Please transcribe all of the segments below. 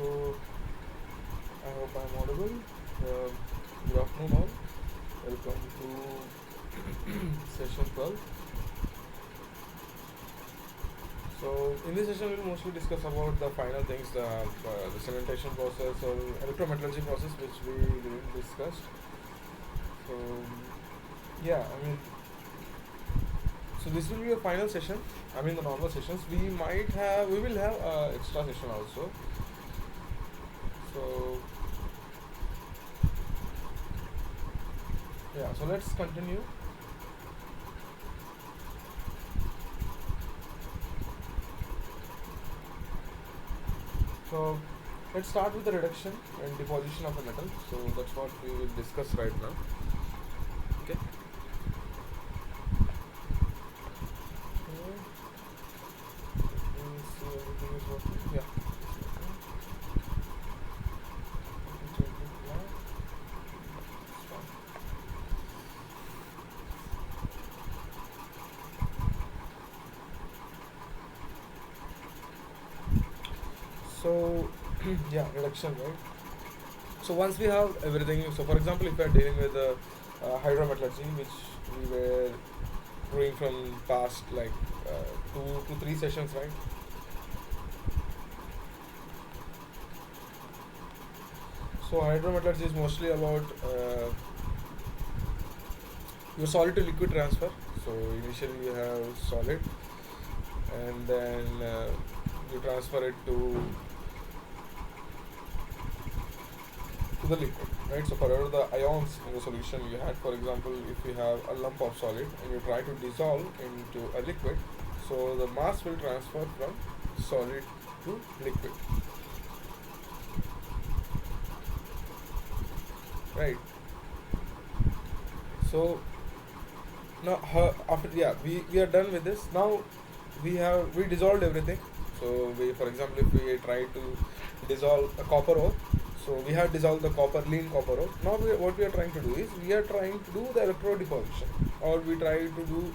So I hope I'm audible. Good afternoon all. Welcome to session 12. So in this session we'll mostly discuss about the final things, the cementation process or electrometallurgy process, which we didn't discuss. So yeah, so this will be a final session. The normal sessions. We will have extra session also. So yeah, so let's continue. So let's start with the reduction and deposition of a metal. So that's what we will discuss right now. Okay. Let me see everything is working. Yeah. So yeah, reduction, right? So once we have everything, so for example, if we are dealing with hydrometallurgy, which we were doing from past like 2 to 3 sessions, right? So hydrometallurgy is mostly about your solid to liquid transfer. So initially you have solid, and then you transfer it to the liquid, right? So for the ions in the solution you had, for example, if you have a lump of solid and you try to dissolve into a liquid, so the mass will transfer from solid to liquid, right? So now after, yeah, we are done with this. Now we dissolved everything. So we, for example, if we try to dissolve a copper ore, so we have dissolved the lean copper ore. Now what we are trying to do is we are trying to do the electrode deposition, or we try to do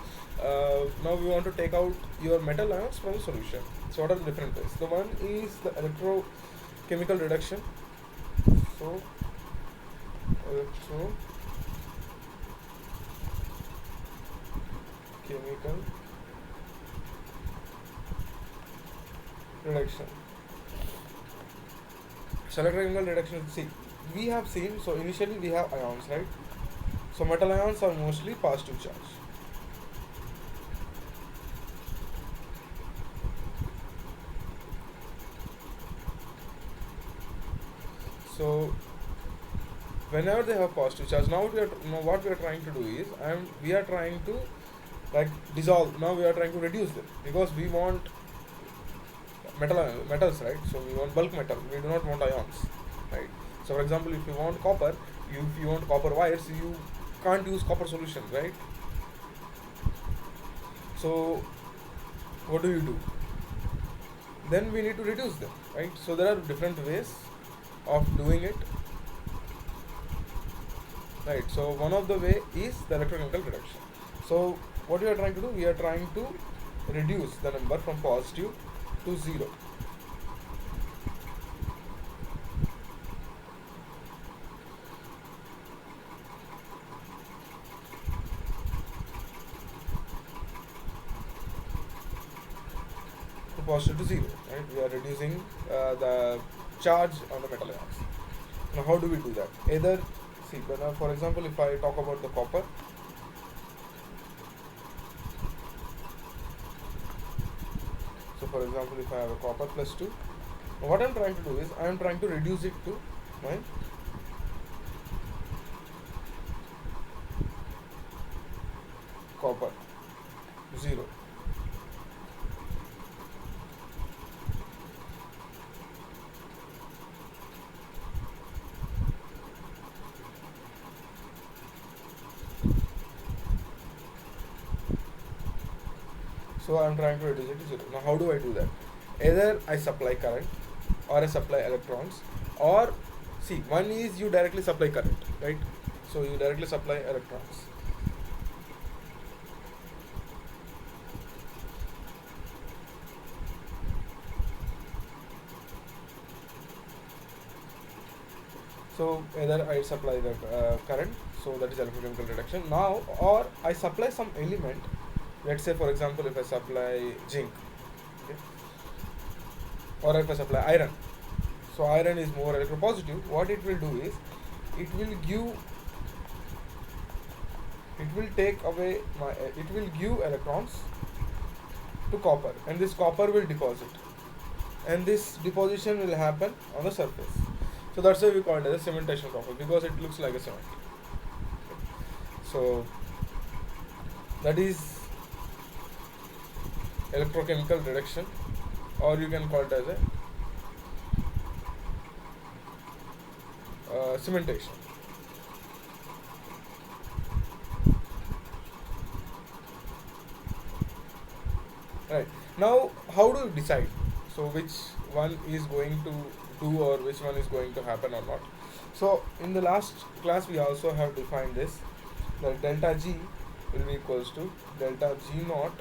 now we want to take out your metal ions from the solution. So what are the different ways? The one is the electrochemical reduction. So electrochemical reduction. So electrochemical reduction, see, we have seen, so initially we have ions, right? So metal ions are mostly positive charge. So whenever they have positive charge, now what we are trying to do is we are trying to like dissolve. Now we are trying to reduce them because we want metals, right? So we want bulk metal. We do not want ions, right? So for example, if you want copper, if you want copper wires, you can't use copper solution, right? So what do? Then we need to reduce them, right? So there are different ways of doing it, right? So one of the way is the electrochemical reduction. So what we are trying to do, we are trying to reduce the number from positive to 0. To positive to 0, right? We are reducing the charge on the metal ions. Now how do we do that? Either, see, for example, if I talk about the copper, so for example, if I have a copper +2, what I am trying to do is I am trying to reduce it to my copper 0. So I am trying to reduce it to 0. Now how do I do that? Either I supply current or I supply electrons, or see, one is you directly supply current, right? So you directly supply electrons. So either I supply the current, so that is electrochemical reduction. Now, or I supply some element. Let's say, for example, if I supply zinc, okay, or if I supply iron. So iron is more electropositive. What it will do is, it will give, it will take away my, it will give electrons to copper, and this copper will deposit, and this deposition will happen on the surface. So that's why we call it as a cementation process, because it looks like a cement. So that is electrochemical reduction, or you can call it as a cementation. Right. Now, how do you decide? So which one is going to do, or which one is going to happen or not? So in the last class we also have defined this, that delta G will be equals to delta G naught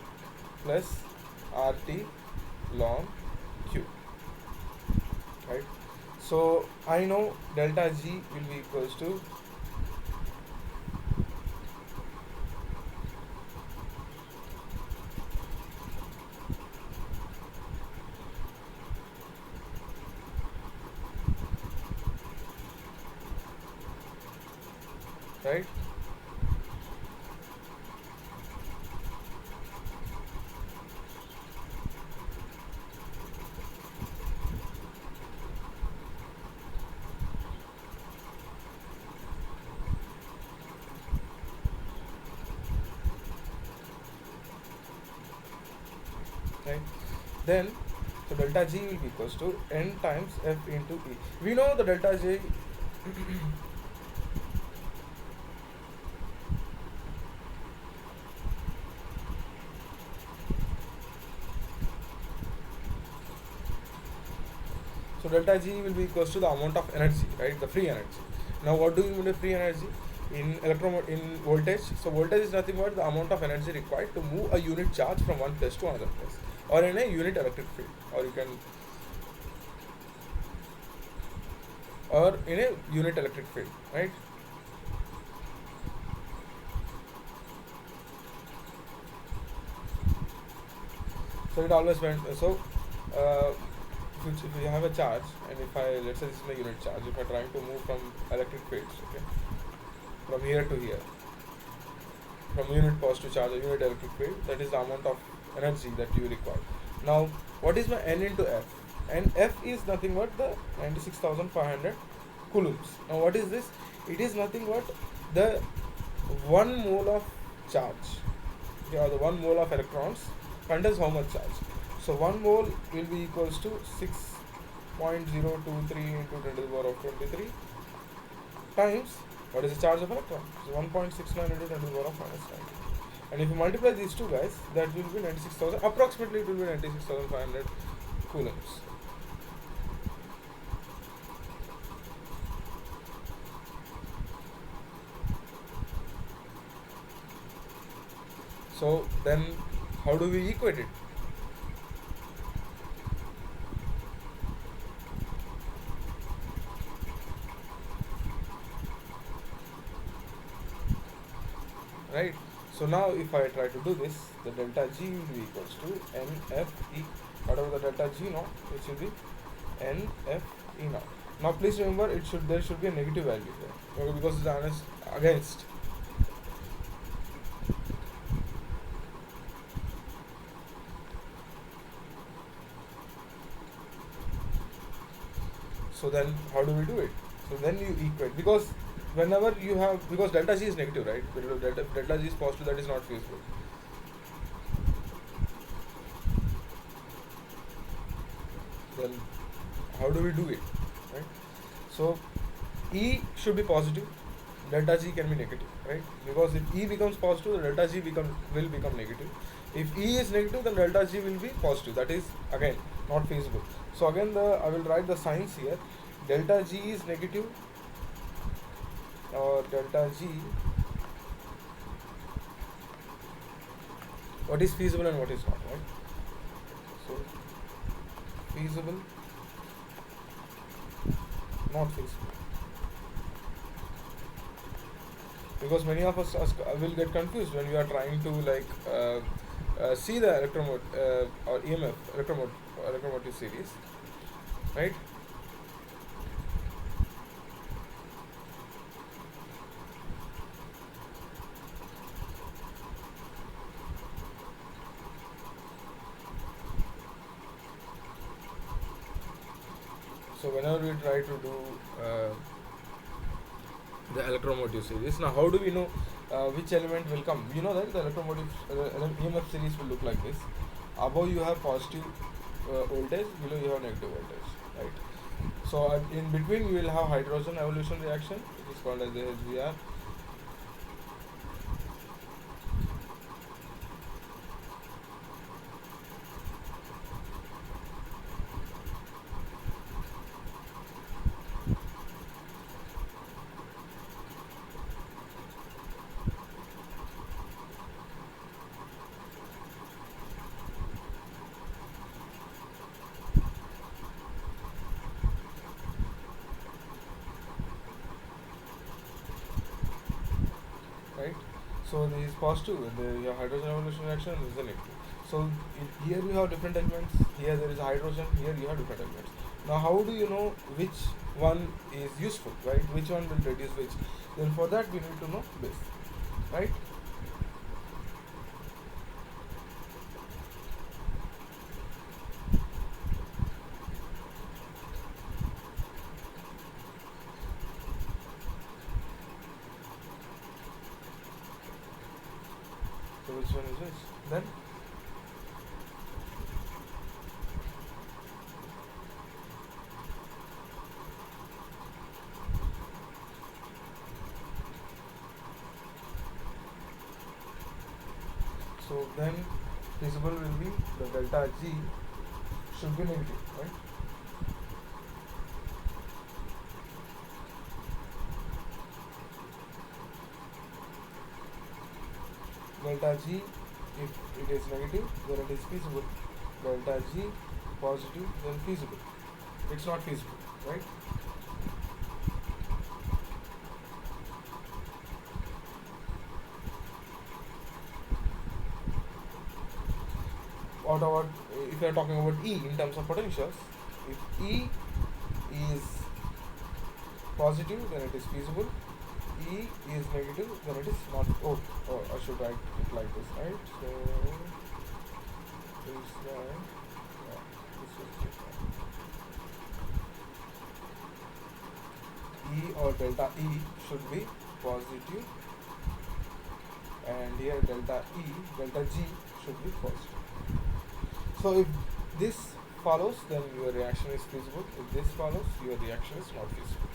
plus RT ln Q. Right. So I know delta G will be equals to right. Right. Then, so delta G will be equals to N times F into E. We know the delta J so delta G will be equals to the amount of energy, right? The free energy. Now, what do you mean by free energy? In in voltage, so voltage is nothing but the amount of energy required to move a unit charge from one place to another place, or in a unit electric field, or you can, or in a unit electric field, right? So it always went. So if you have a charge, and if I, let's say this is my unit charge, if I'm trying to move from electric fields, okay, from here to here, from unit positive charge or unit electric field, that is the amount of energy that you require. Now, what is my N into F? And F is nothing but the 96,500 coulombs. Now, what is this? It is nothing but the 1 mole of charge, okay, or the 1 mole of electrons contains how much charge. So 1 mole will be equals to 6.023 into 10 to the power of 23 times, what is the charge of electron? So 1.69 into 10 to the power of minus 9. And if you multiply these two guys, that will be 96,000, approximately it will be 96,500 coulombs. So then how do we equate it? Right. So now if I try to do this, the delta G will be equals to NFE, whatever the delta G naught, it should be NFE naught. Now please remember, there should be a negative value there, okay, because it's against. So then how do we do it? So then you equate, because whenever you have, because delta G is negative, right? Delta G is positive, that is not feasible. Then how do we do it, right? So E should be positive, delta G can be negative, right? Because if E becomes positive, the delta G will become negative. If E is negative, then delta G will be positive. That is again not feasible. So again, I will write the signs here. Delta G is negative, or delta G, what is feasible and what is not, right? So feasible, not feasible. because many of us will get confused when we are trying to like see the or EMF electromotive series, right? So whenever we try to do the electromotive series, now how do we know which element will come? You know that the electromotive EMF series will look like this. Above you have positive voltage, below you have negative voltage, right? So in between you will have hydrogen evolution reaction, which is called as the HBr. Right? So this is positive, your hydrogen evolution reaction is a negative. So here you have different elements, here there is hydrogen, here you have different elements. Now how do you know which one is useful, right? Which one will reduce which? Then for that we need to know this, right? So which one is which? Then feasible will be the delta G should be negative, right? Delta G, if it is negative, then it is feasible. Delta G positive, then feasible. It's not feasible, right? What about if you are talking about E in terms of potentials? If E is positive, then it is feasible. E is negative, then it is not. Oh, I should write it like this, right? So this one, this is E or delta E should be positive, and here delta G should be positive. So if this follows, then your reaction is feasible. If this follows, your reaction is not feasible.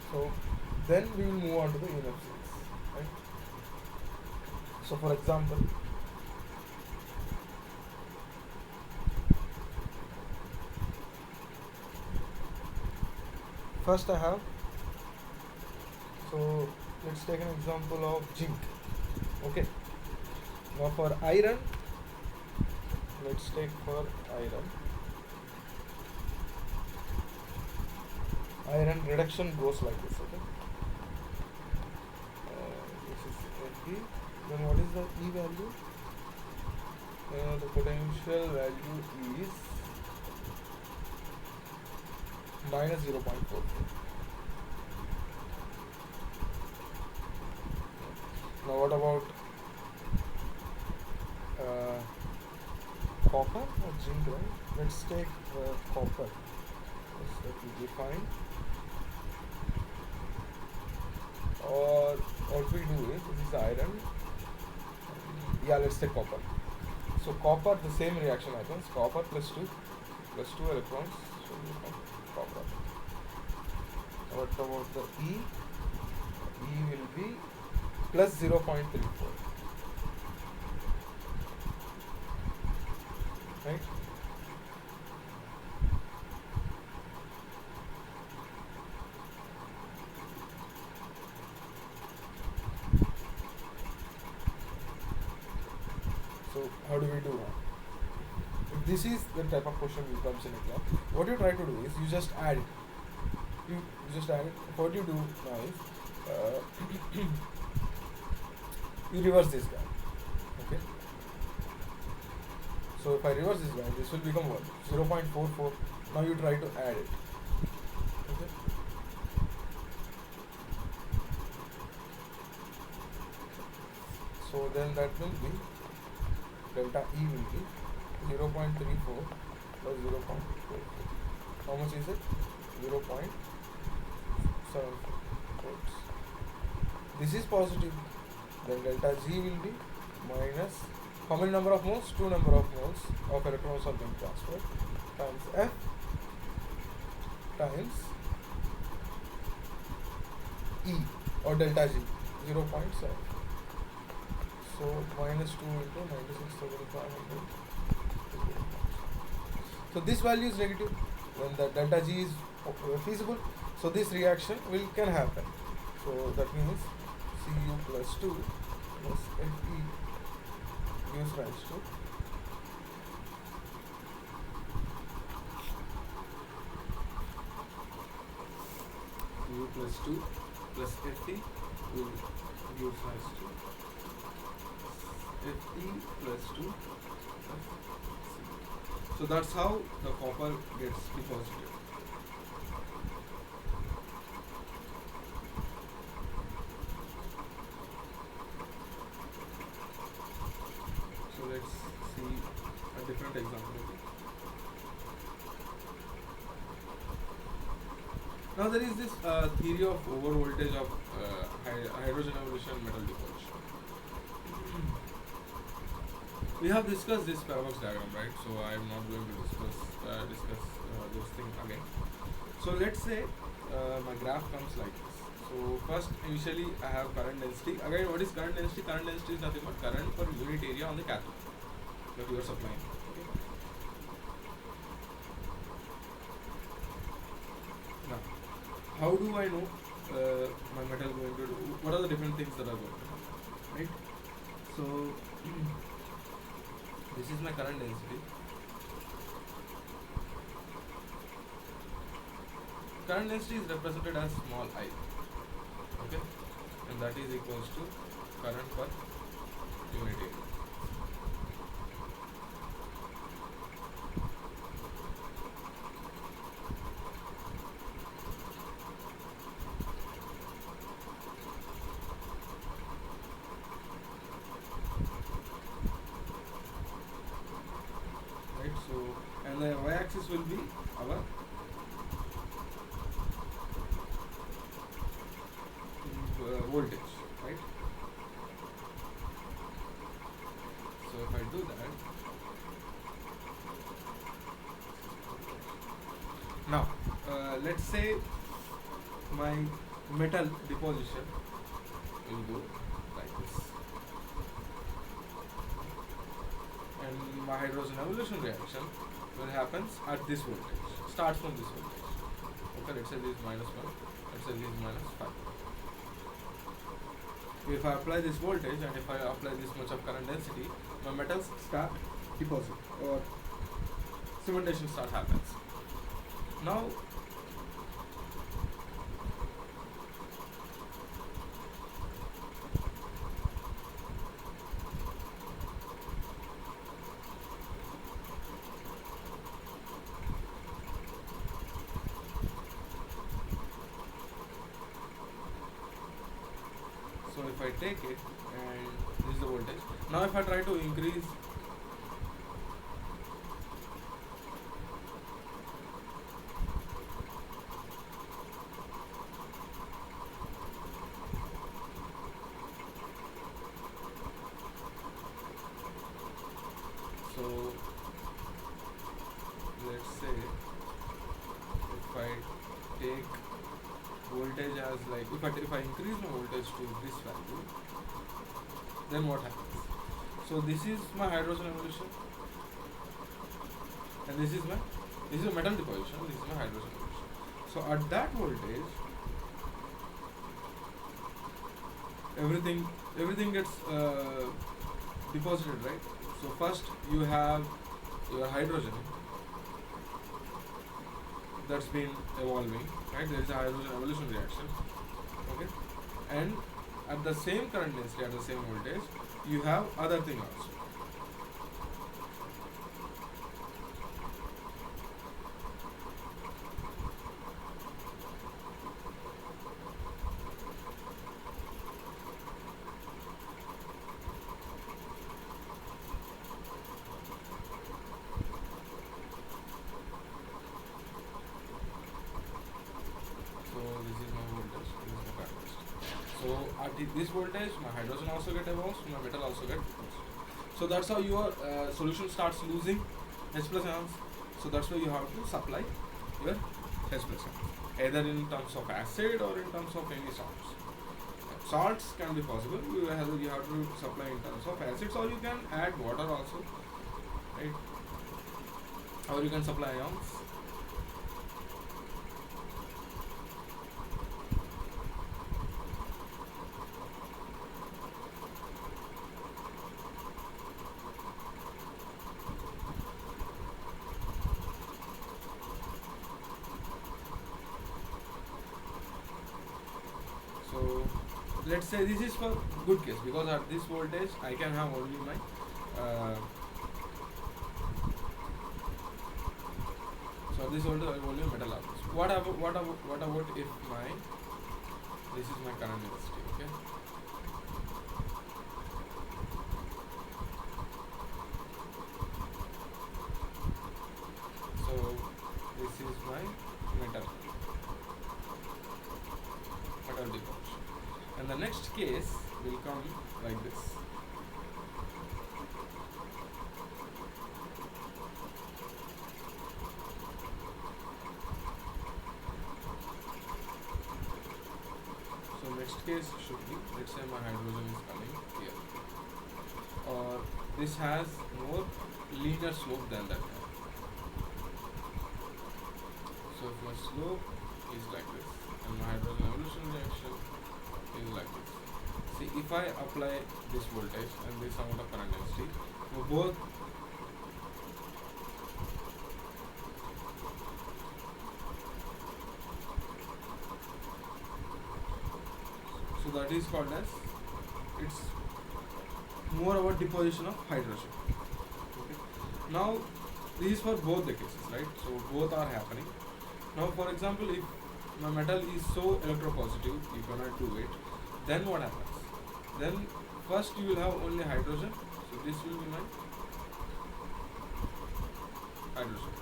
So then we will move on to the EMF series, right? So for example, first I have, so let's take an example of zinc. Okay, now for iron, let's take for iron reduction goes like this. Okay, this is Fe. Then what is the E value? The potential value is minus 0.44. Now what about copper or zinc, right? Let's take copper. That we define. Or what we do is, this is iron. Yeah, let's take copper. So copper, the same reaction happens. Copper plus 2 electrons. So we have copper. What about the E? E will be plus 0.34. Right? how do we do now? If this is the type of question which comes in exam, what you try to do is you just add it. You just add it. What you do now is you reverse this guy. Okay. So if I reverse this guy, this will become what? 0.44. Now you try to add it. Okay. So then that will be delta E will be 0.34 plus 0.44. How much is it? 0.74 volts. This is positive. Then delta G will be minus how many number of moles? 2 number of moles of electrons are being transferred times F times E or delta G 0.7. So minus 2 into 96,500. So this value is negative when the delta G is feasible. So this reaction can happen. So that means Cu plus 2 plus Fe gives rise to Cu plus 2 plus Fe will give rise to Fe plus 2 plus C. So that's how the copper gets deposited. So let's see a different example. Now there is this theory of overvoltage of hydrogen evolution metal deposition. We have discussed this paradox diagram, right? So I am not going to discuss those things again. So let's say my graph comes like this. So first, initially I have current density. Again, what is current density? Current density is nothing but current per unit area on the cathode that you are supplying. Okay. Now, how do I know my metal going to do? What are the different things that are going to happen, right? So this is my current density. Current density is represented as small I. Okay, and that is equals to current per unit area. Right, so and the y-axis will be our voltage, right? So if I do that, now let's say my metal deposition will go like this, and my hydrogen evolution reaction will happens at this voltage, starts from this voltage. Okay, let's say this is minus 1, let's say this is minus 5. If I apply this voltage and if I apply this much of current density, my metals start deposit or cementation start happens. Now so if I take it and this is the voltage. Now if I try to increase so let's say if I take voltage as like if I increase my voltage to this value, then what happens? So this is my hydrogen evolution, and this is a metal deposition. This is my hydrogen evolution. So at that voltage, everything gets deposited, right? So first you have your hydrogen that's been evolving, right? There is a hydrogen evolution reaction, okay? And at the same current density, at the same voltage, you have other thing also. So this is my voltage, this is my catalyst. So at this voltage, my hydrogen also get evolved, my metal also get evolved. So that's how your solution starts losing H plus ions. So that's why you have to supply your H plus ions, either in terms of acid or in terms of any salts. Salts can be possible. You have to supply in terms of acids, or you can add water also, right? Or you can supply ions. So let's say this is for good case, because at this voltage I can have only my so at this voltage I have only metal atoms. What about if my this is my current density, okay? So this is my metal deposition, and the next case will come like this. So next case should be, let's say my hydrogen is coming here, or this has more linear slope than that one. So if my slope is like this and my hydrogen evolution reaction is like this. See, if I apply this voltage and this amount of current density, both so that is called as, it's more about deposition of hydrogen. Okay. Now this is for both the cases, right? So both are happening. Now for example, if my metal is so electropositive, you cannot do it, then what happens? Then first you will have only hydrogen, so this will be my hydrogen.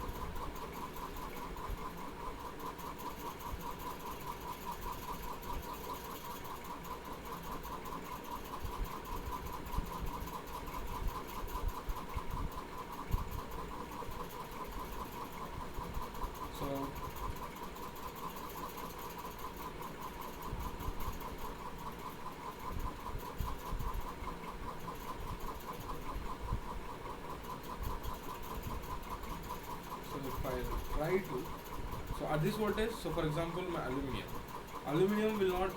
So if I try to, so at this voltage, so for example my aluminium will not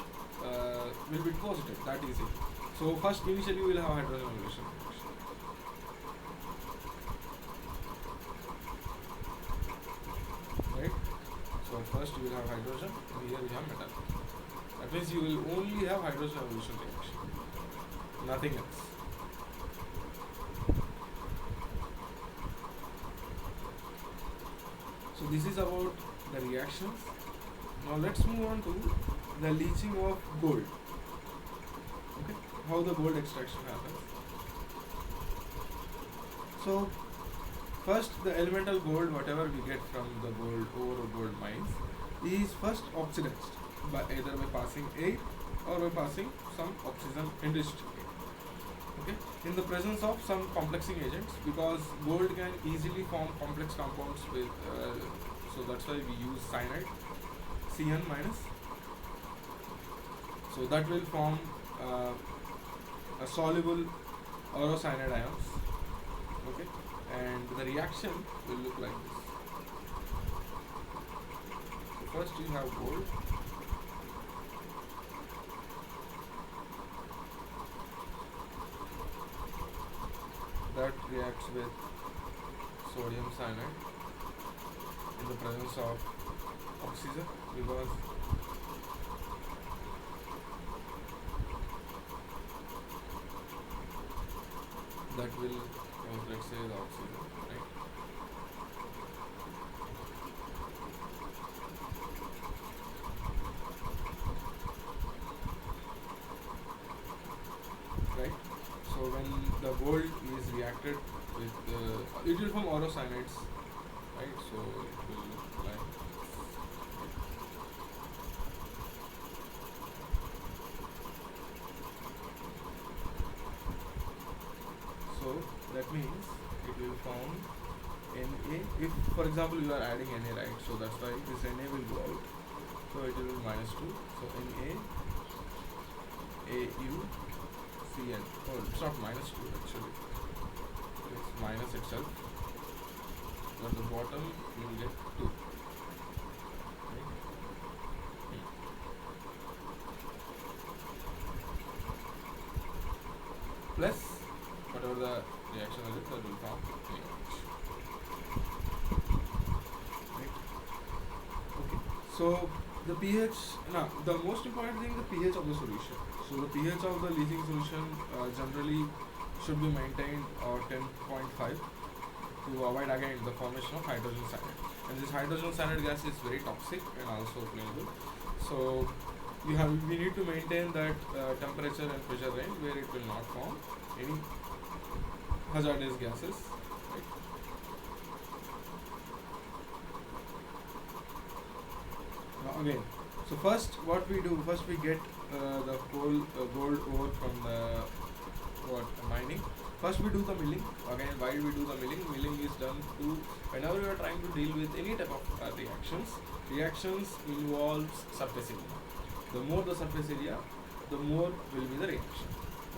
will be positive that easy. So first initially you will have hydrogen evolution, right? So first you will have hydrogen, and here we have metal. That means you will only have hydrogen evolution reaction, nothing else. So this is about the reactions. Now let's move on to the leaching of gold. Okay, how the gold extraction happens. So first the elemental gold, whatever we get from the gold ore or gold mines, is first oxidized by either by passing air or by passing some oxygen enriched air. Okay, in the presence of some complexing agents, because gold can easily form complex compounds with so that's why we use cyanide, Cn minus. So that will form a soluble orocyanide ions. Okay, and the reaction will look like this. So first you have gold. that reacts with sodium cyanide in the presence of oxygen, because that will, let's say, the oxygen, right? Right. So when the gold is reacted with it will form orocyanides, right? So it will look like, so that means it will form Na. If for example you are adding Na, right? So that's why this Na will go out. So it will be -2. So Na AuCN. Oh, it's not -2 actually. It's minus itself. So at the bottom you will get 2. Right? Plus whatever the reaction is, that will form NaOH. Right? Okay. So the pH, now the most important thing, the pH of the solution. So the pH of the leaching solution generally should be maintained 10.5 to avoid again the formation of hydrogen cyanide. And this hydrogen cyanide gas is very toxic and also flammable. So we need to maintain that temperature and pressure range where it will not form any hazardous gases. Right? Now again, so first what we do, first we get the gold ore from the mining. First we do the milling. Again, why do we do the milling? Milling is done to, whenever you are trying to deal with any type of reactions involves surface area. The more the surface area, the more will be the reaction.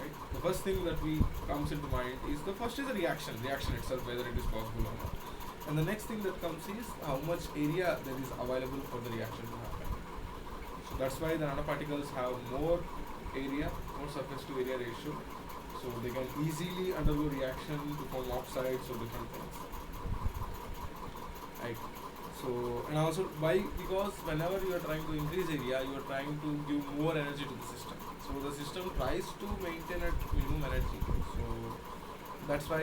Right? The first thing that comes into mind is the reaction itself, whether it is possible or not. And the next thing that comes is how much area there is available for the reaction to happen. So that's why the nanoparticles have more surface to area ratio. So they can easily undergo reaction to form oxides or different things. Right. So, and also why? Because whenever you are trying to increase area, you are trying to give more energy to the system. So the system tries to maintain at minimum energy. So that's why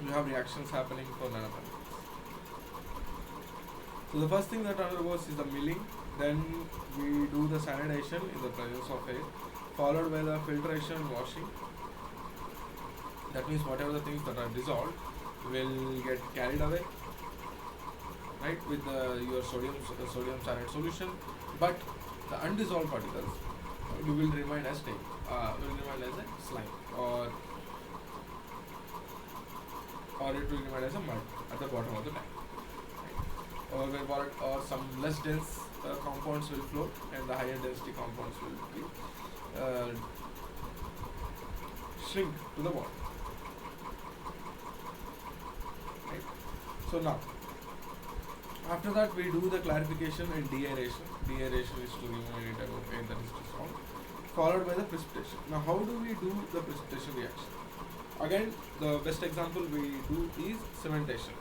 you have reactions happening for nanoparticles. So the first thing that undergoes is the milling. Then we do the cyanidation in the presence of air, followed by the filtration and washing. That means whatever the things that are dissolved will get carried away, right, with your sodium cyanide solution, but the undissolved particles will remain as a slime, or it will remain as a mud at the bottom of the tank, right? Or some less dense compounds will float, and the higher density compounds will be shrink to the bottom. Right? So now, after that we do the clarification and deaeration. Deaeration is to remove any type of air that is dissolved, followed by the precipitation. Now how do we do the precipitation reaction? Again, the best example we do is cementation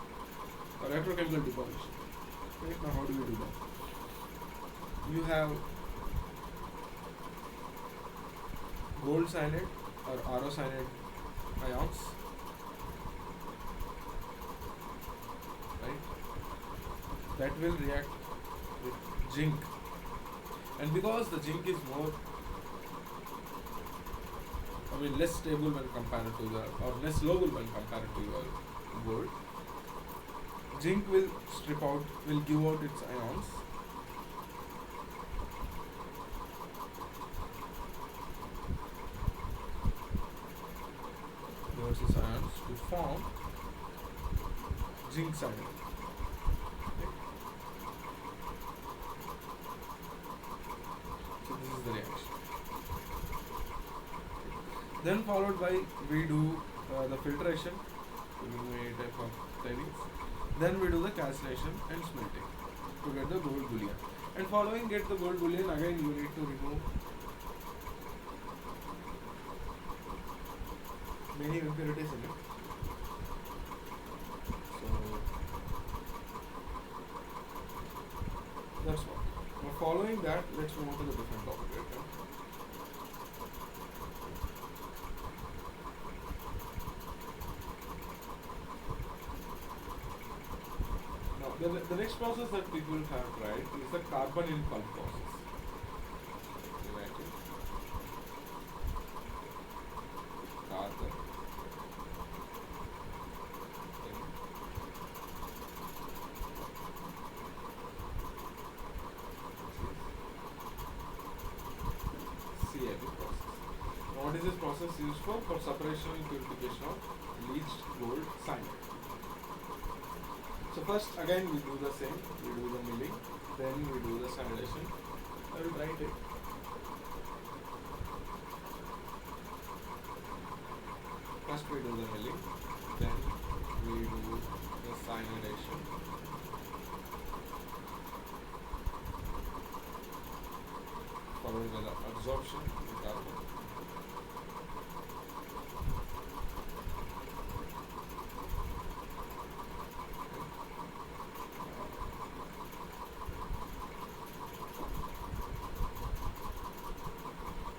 or electrochemical deposition. Right? Now how do we do that? You have gold cyanide or orocyanide ions, right, that will react with zinc, and because the zinc is less stable when compared to less soluble when compared to your gold, zinc will give out its ions, to form zinc cyanide. Okay. So this is the reaction. Then followed by we do the filtration to remove any type of tailings. Then we do the calcination and smelting to get the gold bullion. And following get the gold bullion, again you need to remove many impurities in it. So that's what. Now following that, let's move on to the different topic right now. Now the next process that people have tried is the carbon in pulp process. Imagine carbon CAP process. Now what is this process used for? For separation and purification of bleached gold cyanide. So first again we do the same, we do the milling, then we do the cyanidation. I will write it. First we do the milling, then we do the cyanidation. Followed by the absorption of the carbon.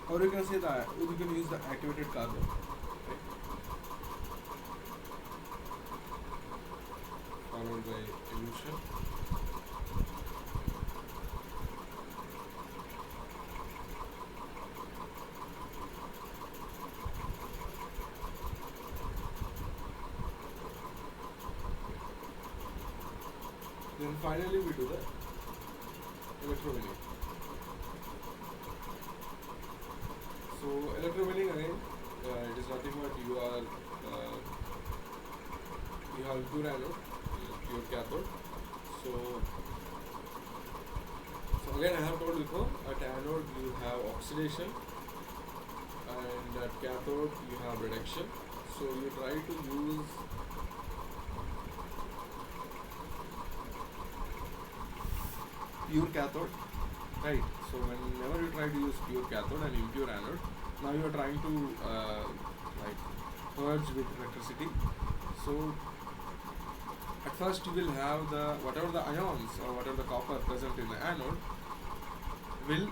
Or you can say that you can use the activated carbon. Right? Followed by elution. Then finally we do the electrowinning. So electrowinning again, it is nothing but you have pure anode, pure cathode. So again I have told before, at anode you have oxidation and at cathode you have reduction. So you try to use pure cathode, right? So whenever you try to use pure cathode and impure anode, now you are trying to like purge with electricity. So at first you will have the whatever the ions or whatever the copper present in the anode will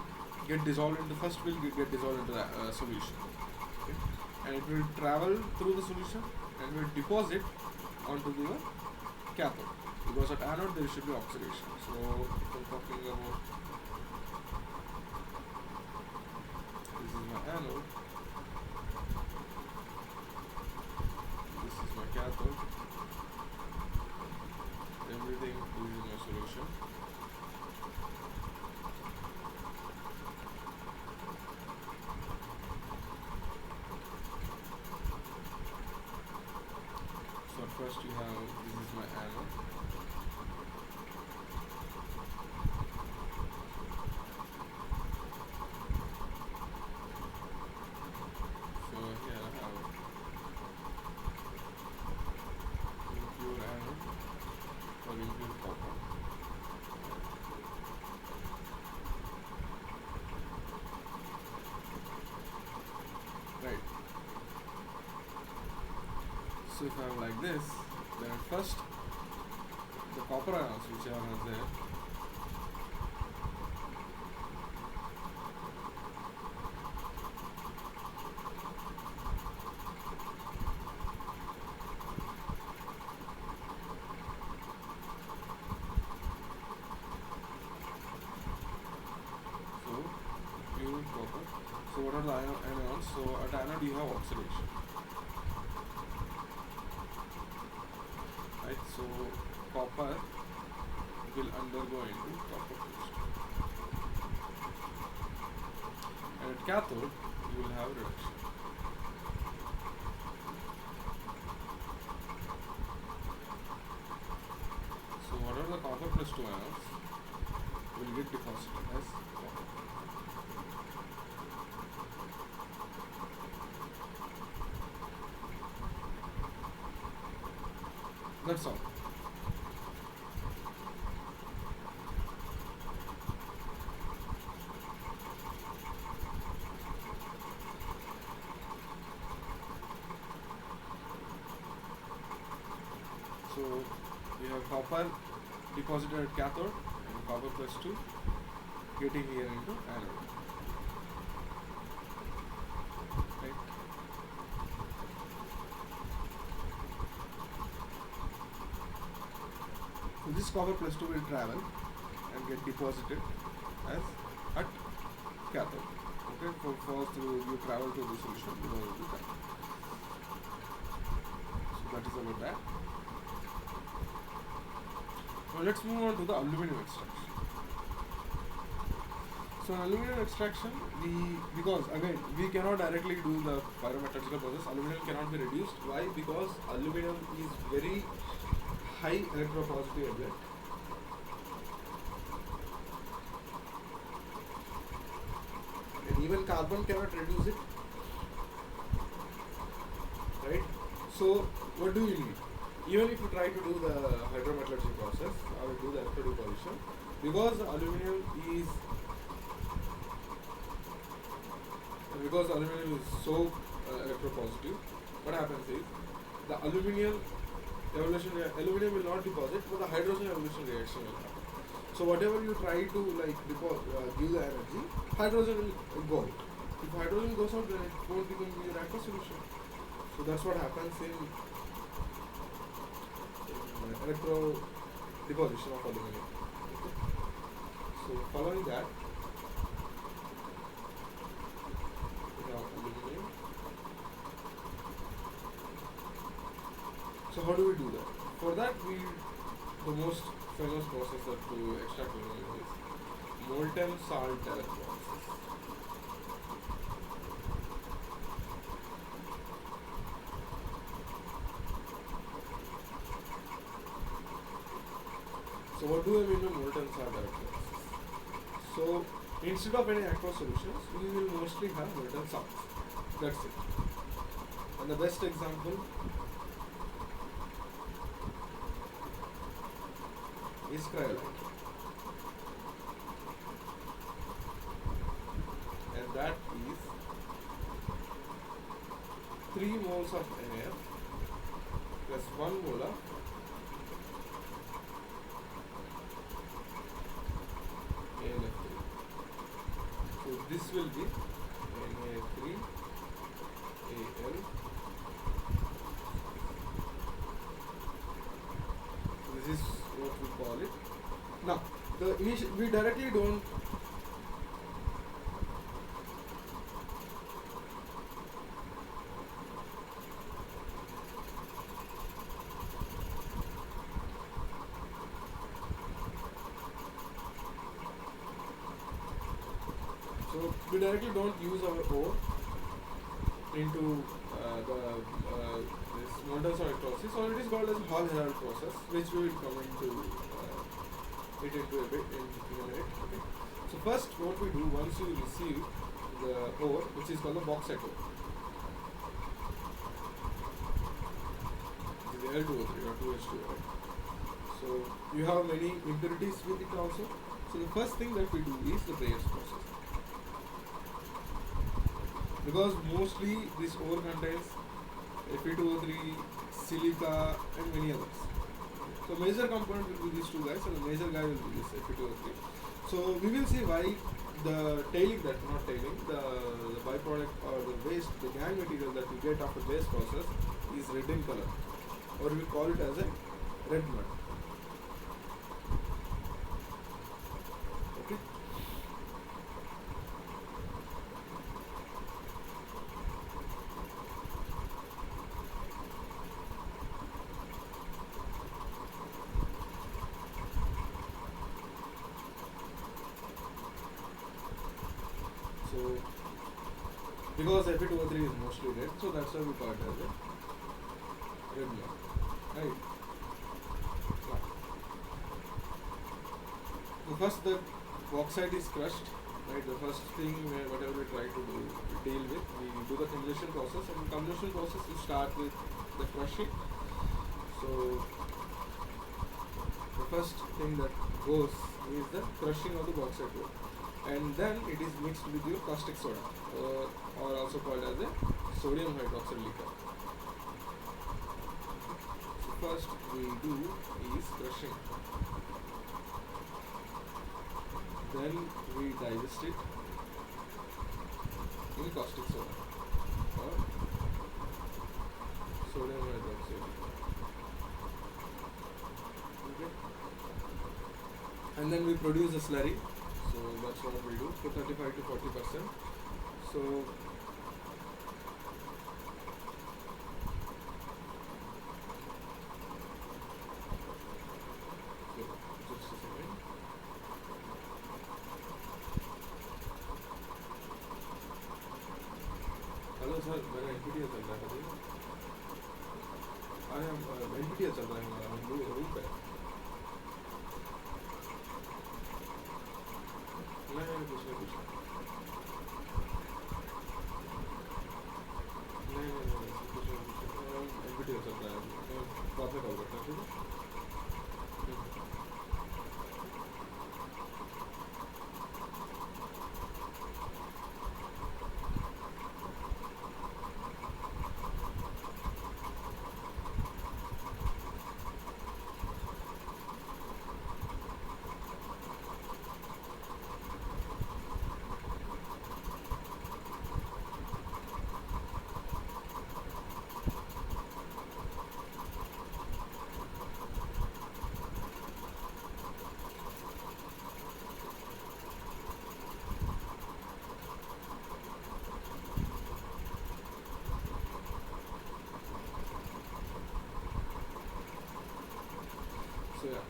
get dissolved into get dissolved into the solution, okay? And it will travel through the solution and will deposit onto the cathode, because at anode there should be oxidation. So if I'm talking about this is my anode, this is my cathode, everything is in my solution. So first you have, this is my anode. So here I have impure anode or impure copper. Right. So if I have like this, then at first the copper ions which are there, so pure copper. So what are the ions? So at anode you have oxidation. Right, so copper will undergo into copper filtration, and at cathode you will have reduction. So whatever the copper plus 2 ions will get deposited as copper. That's all. So we have copper deposited at cathode and copper plus 2 getting here into anode. Right? So this copper plus 2 will travel and get deposited as at cathode. Okay, first you travel to the solution because of the cathode. So that is about that. Now let's move on to the aluminum extraction. So in aluminum extraction, because again we cannot directly do the pyrometallurgical process. Aluminum cannot be reduced. Why? Because aluminum is very high electropositive element. And even carbon cannot reduce it. Right? So what do you need? Even if you try to do the hydrometallurgy process or do the electrodeposition, because aluminum is so electropositive, what happens is the aluminum will not deposit, but the hydrogen evolution reaction will happen. So whatever you try to give the energy, hydrogen will go out. If hydrogen goes out, then it won't become your aqueous solution. So that's what happens in electro deposition of aluminum. Okay. So following that, we have aluminum. So how do we do that? For that, the most famous process to extract aluminum is molten salt electrolysis. So what do I mean by molten salt electrolysis? So instead of any aqueous solutions, we will mostly have molten salts. That's it. And the best example is cryolite. And that is 3 moles of NaF plus 1 mole of NaF3. So this will be Na3 Al. So this is what we call it. Now we directly don't use our ore into this molten salt electrolysis, or it is called as Hall Héroult process, which we will come into it into a bit in a minute. Okay. So first, what we do once you receive the ore, which is called the bauxite ore, this is L2O3 or 2H2O. Right? So you have many impurities with it also. So the first thing that we do is the Bayer's process. Because mostly this ore contains Fe2O3, silica and many others. So major component will be these two guys and the major guy will be this Fe2O3. So we will see why the byproduct or the waste, the gang material that we get after base process is red in color, or we call it as a red mud. Okay. So because Fe2O3 is mostly red, so that's why we call it as a red mud. Right. Now, so first the bauxite is crushed. Right. The first thing whatever we try to deal with, we do the combustion process, and in combustion process we start with the crushing. So the first thing that goes is the crushing of the bauxite ore, and then it is mixed with your caustic soda, or also called as a sodium hydroxide liquor. So first we do is crushing. Then we digest it in caustic soda or sodium hydroxide. Okay. And then we produce a slurry. So that's what we do for 35 to 40%. So just a second. Hello sir, मेरा NPTEL चल रहा है अभी। I am NPTEल चल रहा है हमारा, हम रूम पे। नहीं कुछ नहीं कुछ नहीं NPTEल चल रहा है, मैं बाद में कॉल करता हूँ, ठीक है? So yeah,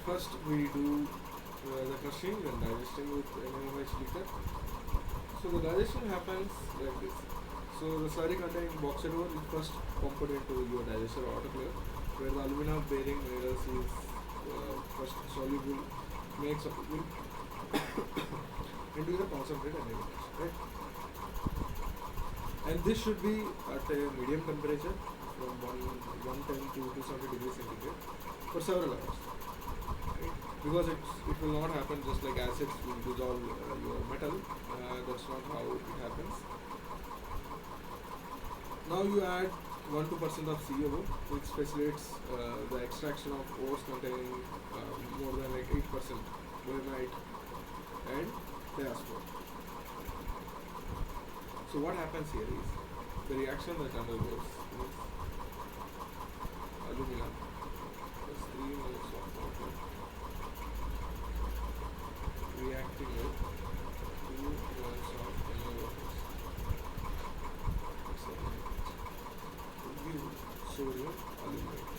first we do the crushing and digesting with NaOH liquor. So the digestion happens like this. So the slurry containing bauxite ore is first pumped into your digester or autoclave, where the alumina bearing minerals is first soluble, made soluble into the concentrate NaOH, right? And this should be at a medium temperature from 110 to 270 degrees centigrade for several hours, right? Because it will not happen just like acids will dissolve your metal. That's not how it happens. Now you add 1-2% of COO, which facilitates the extraction of ores containing more than like 8% boehmite and diaspora. So what happens here is the reaction that undergoes is alumina plus 3 moles of water reacting with 2 moles of NaOH to give sodium aluminate.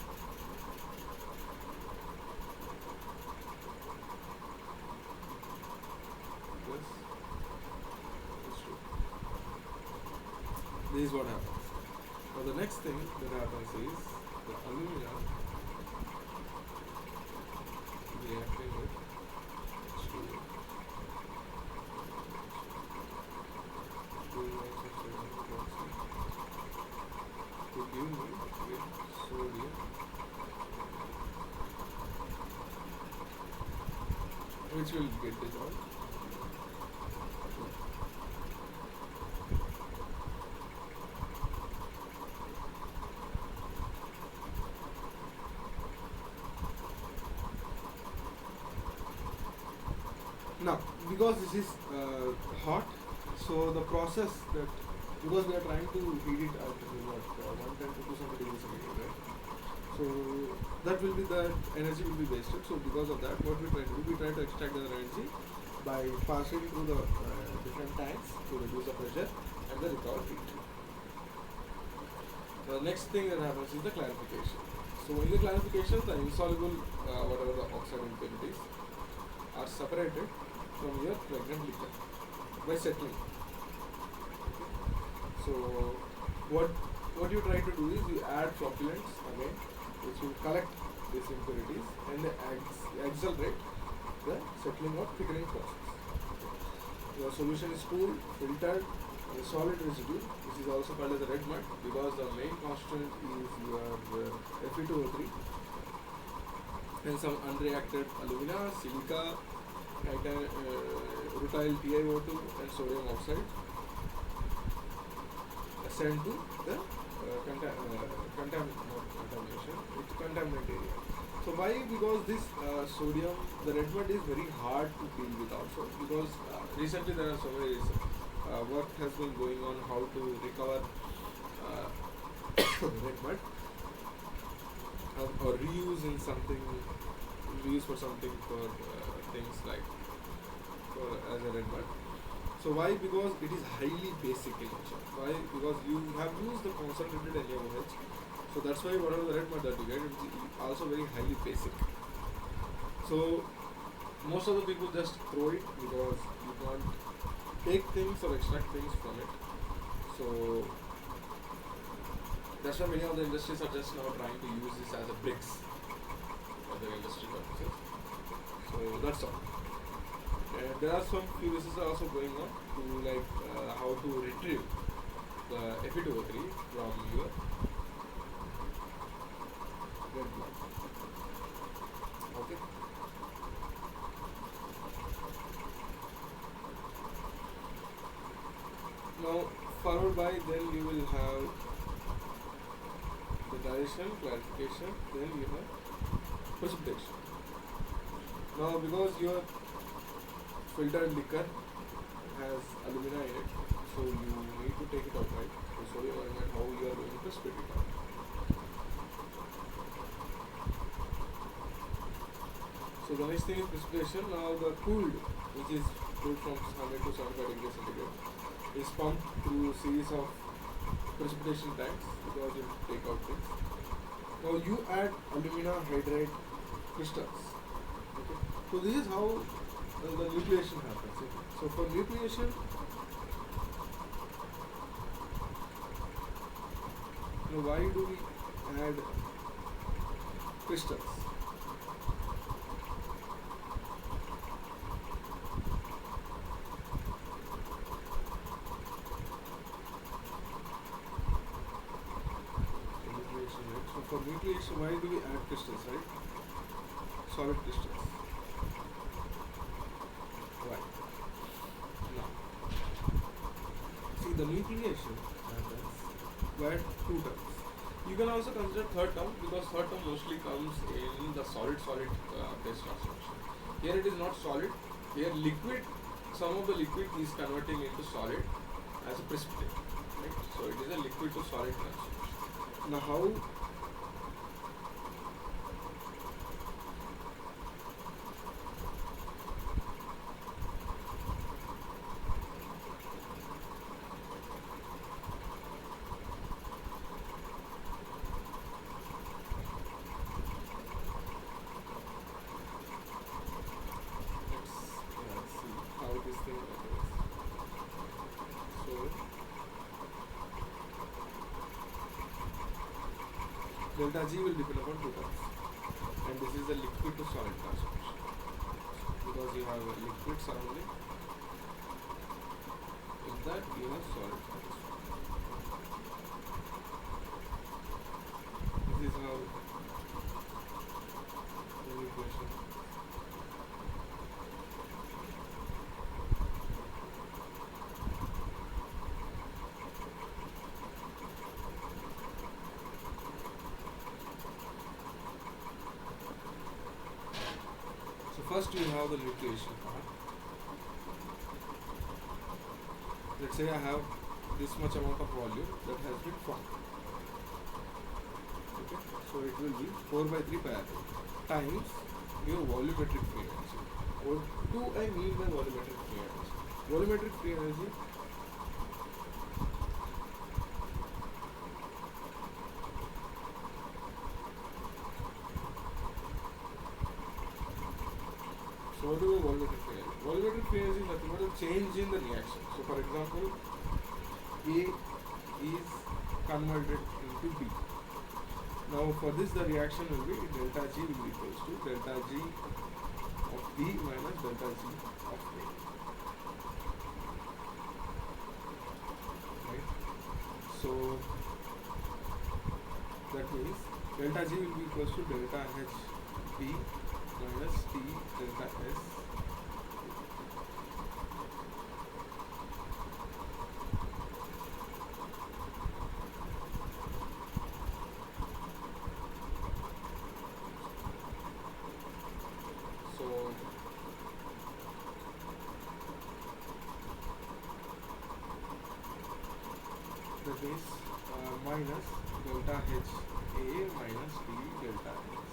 Plus H2. This is what happens. Now the next thing that happens is the alumina reacting with H2O. To give me with sodium, which will get dissolved. Now, because this is hot, so the process that, because we are trying to heat it at 110 to 270 degrees centigrade, right? So that will be, the energy will be wasted. So because of that, what we try to do, we try to extract the energy by passing through the different tanks to reduce the pressure and the recovered heat. The next thing that happens is the clarification. So in the clarification, the insoluble whatever the oxide impurities are separated from your pregnant liquor by settling. So what you try to do is you add flocculants again, which will collect these impurities and accelerate the settling of thickening process. Your solution is cooled, filtered, and the solid residue, which is also called as the red mud, because the main constituent is your Fe2O3 and some unreacted alumina, silica, rutile TiO2 and sodium oxide sent to the not contamination, it's contaminant area. So why? Because this sodium, the red mud is very hard to deal with also, because recently there are so many work has been going on how to recover red mud or reuse in something, reuse for something for things like for as a red mud. So why? Because it is highly basic in nature. Why? Because you have used the concentrated NaOH. So that's why whatever the red mud that you get, it is also very highly basic. So most of the people just throw it because you can't take things or extract things from it. So that's why many of the industries are just now trying to use this as a bricks for their industry purposes. So that's all. And there are some few research also going on to like how to retrieve the Fe2O3 from your red blood. Okay. Now followed by then you will have the dilution, clarification, then you have precipitation. Now because your filtered liquor has alumina in it, so you need to take it out, right? So sodium iodide, how you are going to precipitate it out. So the next thing is precipitation. Now the cooled, which is cooled from 100 to 75 degrees centigrade, is pumped through a series of precipitation tanks because you take out things. Now you add alumina hydride crystals. Okay. So this is how the nucleation happens. Okay. So for nucleation, now why do we add crystals? So for nucleation, why do we add crystals, right? Solid crystals. Why? Now, see the nucleation happens by two terms. You can also consider third term because third term mostly comes in the solid-solid phase transformation. Here it is not solid. Here liquid, some of the liquid is converting into solid as a precipitate. Right? So it is a liquid to solid transformation. Now how? Delta G will depend upon two terms, and this is the liquid to solid transformation because you have a liquid surrounding. In that you have solid transformation. This is how the equation. First you have the nucleation part. Let's say I have this much amount of volume that has been formed. Okay, so it will be 4 by 3 pi r times your volumetric free energy. What do I mean by volumetric free energy? Volumetric free energy So what do we volumetric free energy? Volumetric free energy is nothing but a change in the reaction. So for example, A is converted into B. Now for this the reaction will be delta G will be equals to delta G of B minus delta G of A. Right? So that means delta G will be equals to delta H B minus T delta S means minus delta H A minus T delta X.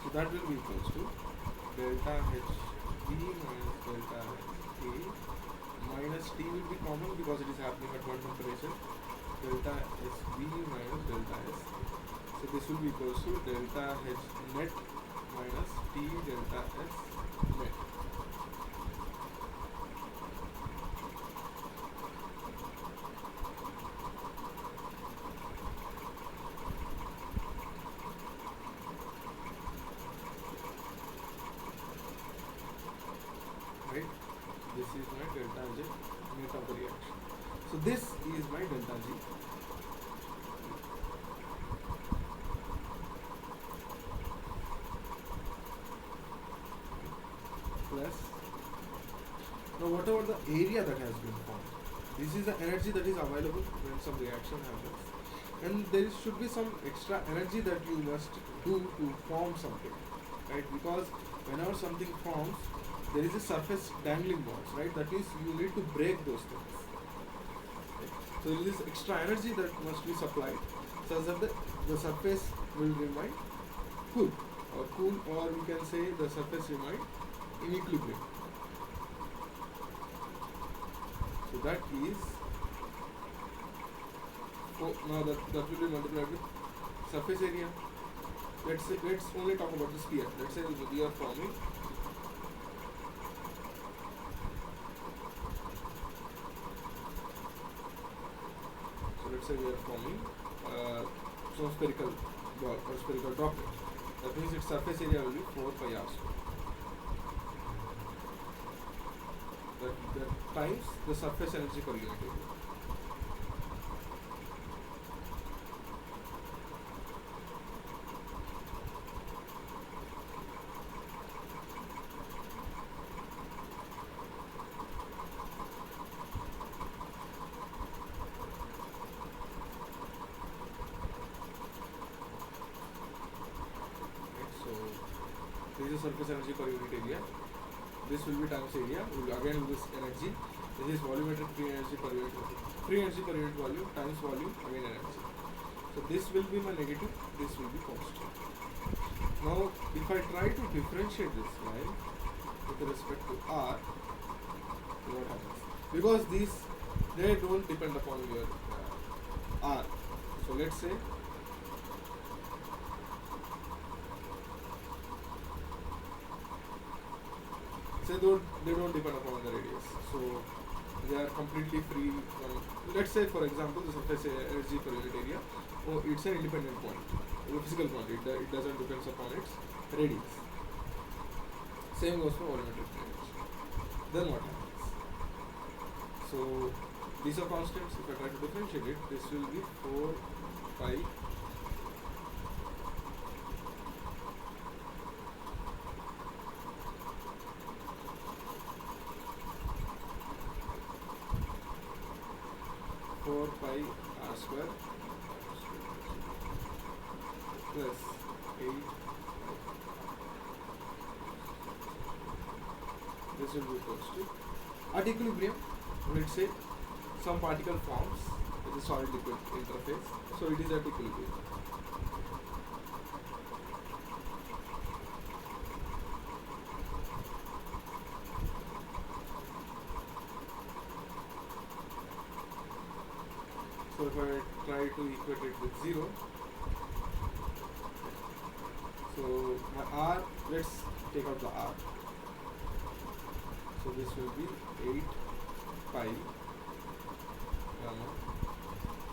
So that will be equals to delta H B minus delta H A minus T will be common because it is happening at one temperature. Delta S B minus delta S. So this will be equals to delta H net minus T delta S net. Right? This is my delta J net of the reaction. So this is my delta G. Plus, now whatever the area that has been formed, this is the energy that is available when some reaction happens, and there should be some extra energy that you must do to form something, right? Because whenever something forms, there is a surface dangling bonds, right? That means you need to break those things. Right? So there is extra energy that must be supplied such that the surface will remain cool, or we can say the surface remain in equilibrium. So that is, now that will be multiplied with surface area. Let's only talk about the sphere. Let's say we are forming some spherical ball or spherical droplet. That means its surface area will be 4 pi r square. That times the surface energy per unit area. This is surface energy per unit area. This will be times area. Again with this energy. This is volumetric free energy per unit volume times volume again energy. So this will be my negative. This will be positive. Now, if I try to differentiate this line with respect to R, what happens? Because they don't depend upon your R. So let's say they don't depend upon the radius, so they are completely free from, let's say for example the surface energy per unit area, it's an independent quantity, a physical quantity, it doesn't depend upon its radius. Same goes for volumetric energy. Then what happens? So these are constants. If I try to differentiate it, this will be 4 pi r square plus 8. This will be equals to, at equilibrium, let's say some particle forms with a solid liquid interface, so it is at equilibrium. So if I try to equate it with 0, so my R, let's take out the R. So this will be 8 pi gamma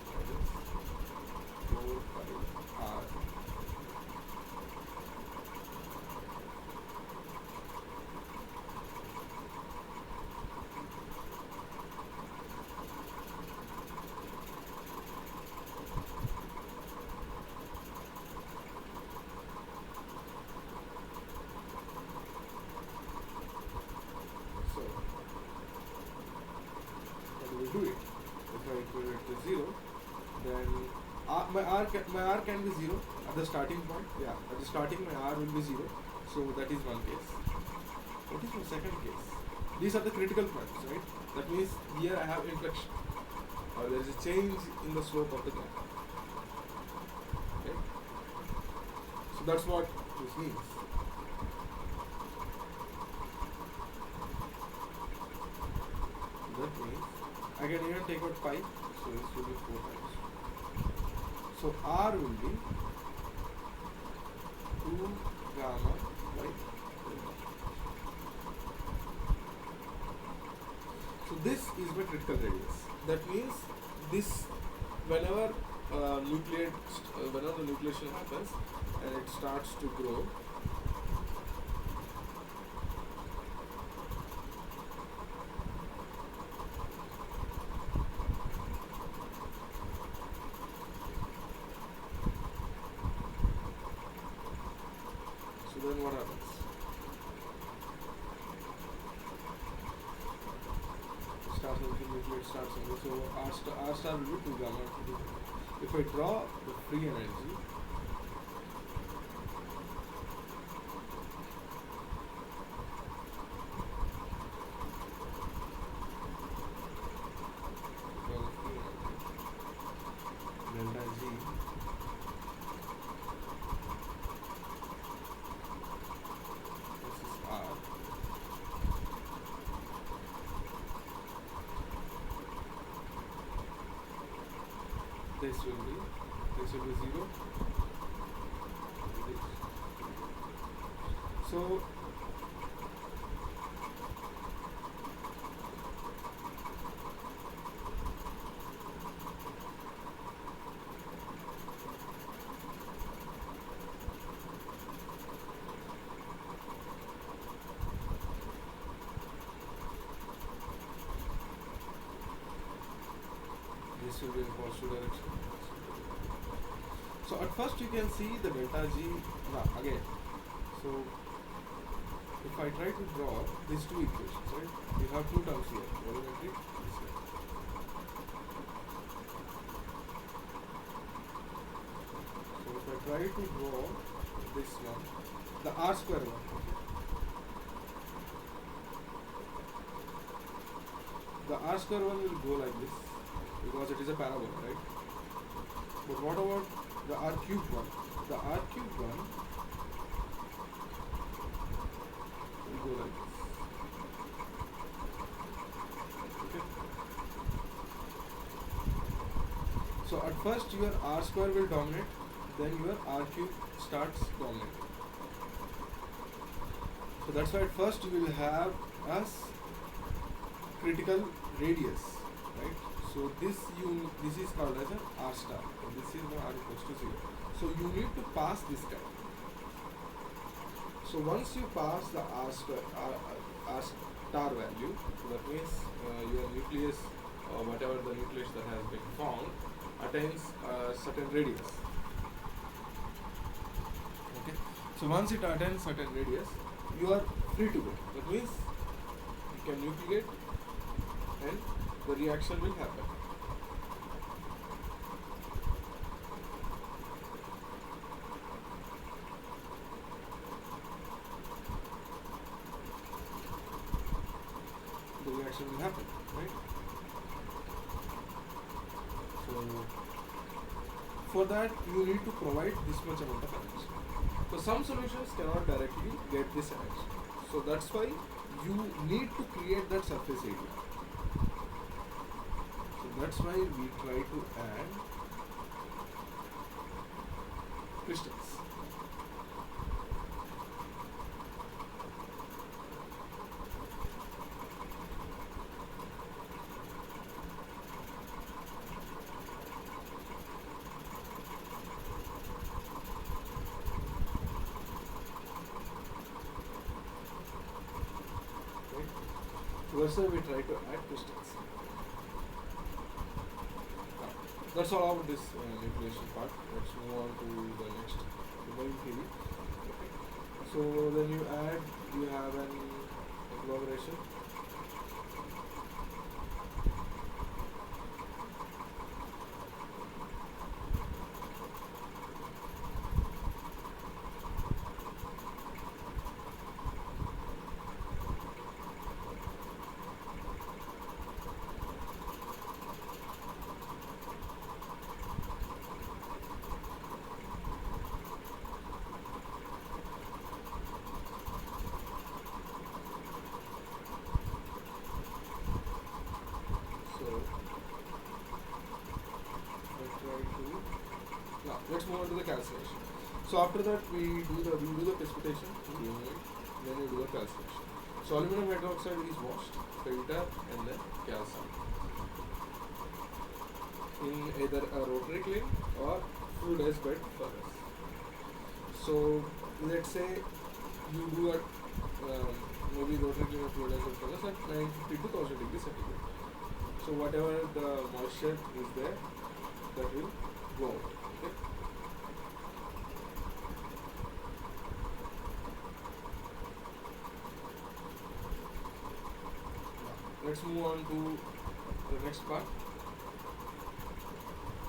minus 4 pi R. Do it. If I equate it to 0, then my R can be 0 at the starting point. Yeah, at the starting my R will be 0. So that is one case. What is my second case? These are the critical points, right? That means here I have inflection. or there is a change in the slope of the gamma. Okay? So that's what this means. That means I can even take out pi, so this will be 4 times. So R will be 2 gamma by delta. So this is my critical radius. That means this, whenever whenever the nucleation happens and it starts to grow, so then what happens? Nucleate starts on, so R star will be 2 gamma. If I draw the free energy, delta G versus R. This will be 0. So this will be in positive direction. So at first you can see the delta G again. So if I try to draw these two equations, right? You have two terms here, volumetric, this here. So if I try to draw this one, the R square one, the R square one will go like this because it is a parabola, right? But what about the R cubed one? The R cubed one will go like this. Okay. So at first your R square will dominate, then your R cube starts dominating. So that's why at first you will have as critical radius, right? So this is called as an R star, and this is now R equals to 0. So you need to pass this guy. So once you pass the R star value, so that means your nucleus or whatever the nucleus that has been found attains a certain radius. Okay. So once it attains certain radius, you are free to go. That means you can nucleate and the reaction will happen. The reaction will happen, right? So for that you need to provide this much amount of energy. So some solutions cannot directly get this energy. So that's why you need to create that surface area. That's why we try to add crystals. Right? So that's why we try to add crystals. That's all about this nucleation part. Let's move on to the next domain theory. Okay. So then you have an agglomeration. the calcination. So after that we do the precipitation, then we do the calcination. So aluminum hydroxide is washed, filtered, and then calcined in either a rotary kiln or fluidized bed furnace. So let's say you do a maybe rotary kiln or fluidized bed furnace at 950 to 1000 degrees centigrade. So whatever the moisture is there, that will go out. Okay? Let's move on to the next part,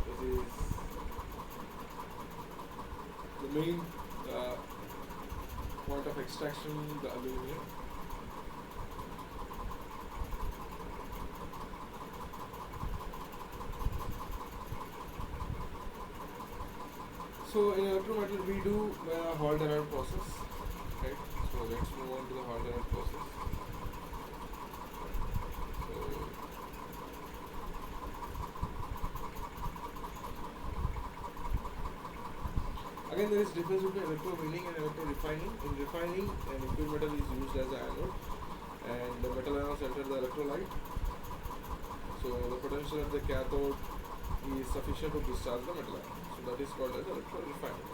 which is the main point of extraction, the aluminum. So in electrometal we do Hall-Héroult process, right? So let's move on to the Hall-Héroult process. So again, there is difference between electrowinning and electro-refining. In refining, an impure metal is used as an anode, and the metal ions enter the electrolyte. So the potential at the cathode is sufficient to discharge the metal ion. So that is called as electro-refining.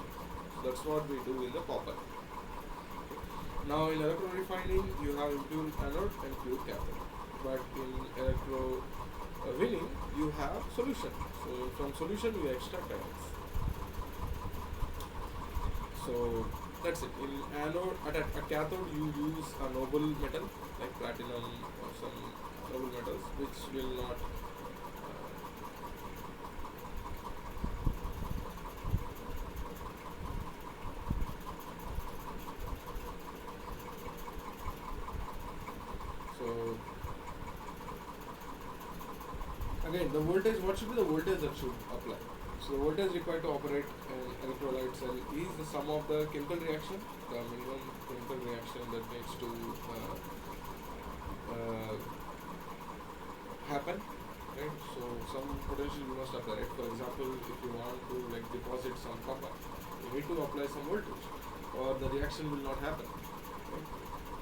So that's what we do in the copper. Okay. Now in electro-refining, you have impure anode and pure cathode. But in electro-winning, you have solution. So from solution, you extract ions. So that's it. In anode, at a cathode, you use a noble metal like platinum or some noble metals, which will not so again, the voltage. What should be the voltage that should apply? So the voltage required to operate an electrolyte cell is the sum of the chemical reaction, the minimum chemical reaction that needs to happen, right? So some potential you must apply, right? For example, if you want to like deposit some copper, you need to apply some voltage, or the reaction will not happen, right?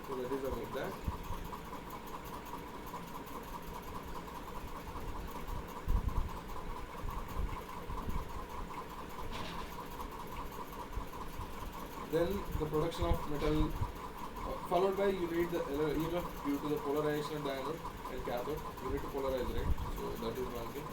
So that is about that. Then the production of metal, followed by you need the EMF due to the polarization of the anode and cathode. You need to polarize, right? So that is one thing.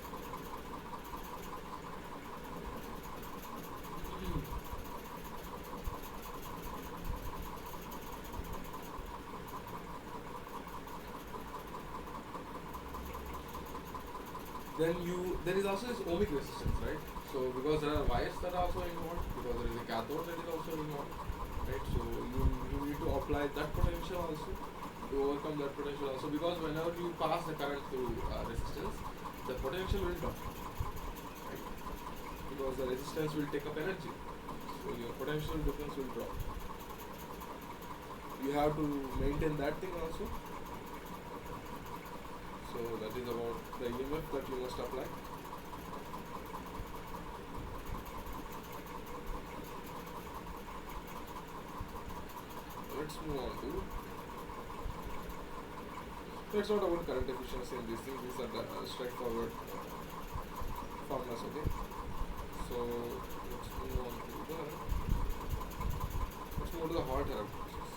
Then there is also this ohmic resistance, right? So because there are wires that are also involved, because there is a cathode that is also involved, right? So you need to apply that potential also to overcome that potential also, because whenever you pass the current through resistance, the potential will drop, right? Because the resistance will take up energy, so your potential difference will drop. You have to maintain that thing also. So that is about the EMF that you must apply. Let's move on to. Let's not about current efficiency in these things. These are the straightforward formulas. Okay. So let's move on to the Hall-Héroult process.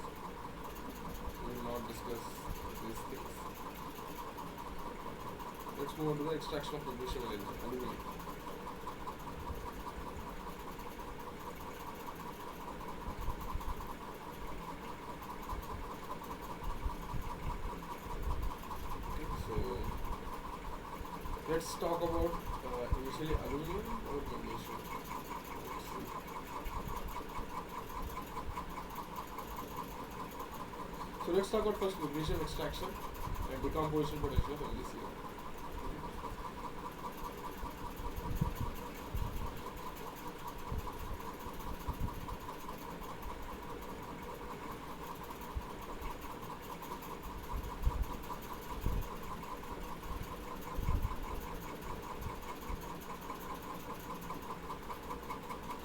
We will not discuss these things. Let's move on to the extraction of magnesium and aluminum. Okay, so let's talk about initially aluminum or magnesium. Let's see. So let's talk about first magnesium extraction and decomposition potential of MgCl.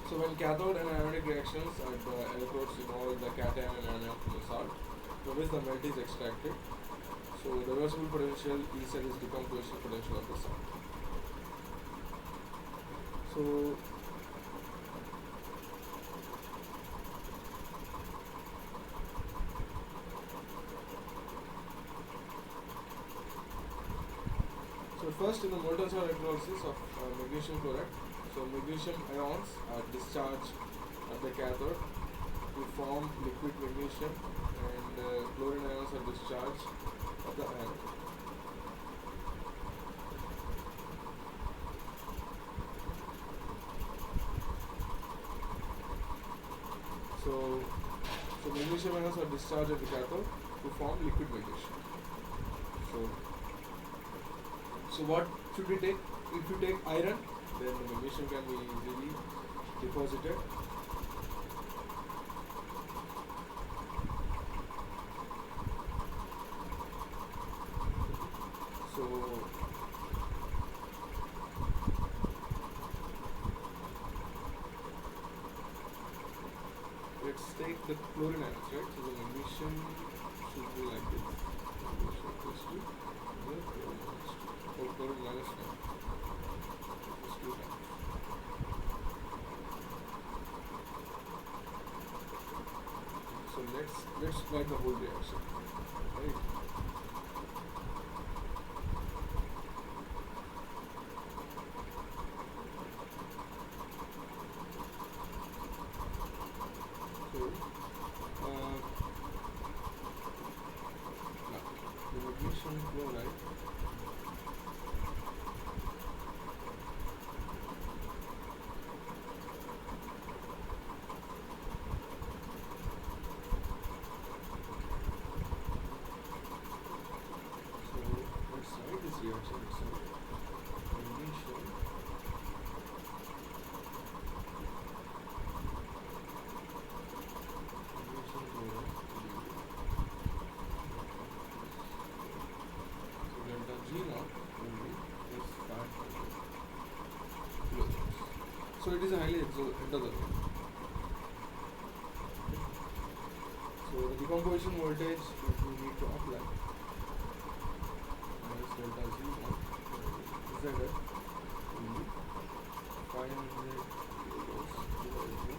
So when cathode and ionic reactions at the electrodes involve the cation and anion from the salt, from which the melt is extracted. So the reversible potential is at its decomposition potential of the salt. So first in the molten salt electrolysis of magnesium chloride, so magnesium ions are discharged at the cathode to form liquid magnesium, and chlorine ions are discharged at the anode. So magnesium ions are discharged at the cathode to form liquid magnesium. So what should we take? If you take iron, then the magnesium can be easily deposited. So let's take the chlorine ions, right? So the magnesium should be like this. Magnesium equals to the chlorine minus 2. Or chlorine minus 1. Equals 2 times. So let's write the whole reaction. Right? The magnesium chloride let's write this reaction. So magnesium chloride. Delta G naught will be plus 5 kilojoules. So it is a highly exothermic. So the decomposition voltage that we need to apply minus delta G naught ZF will be 500 kilojoules divided by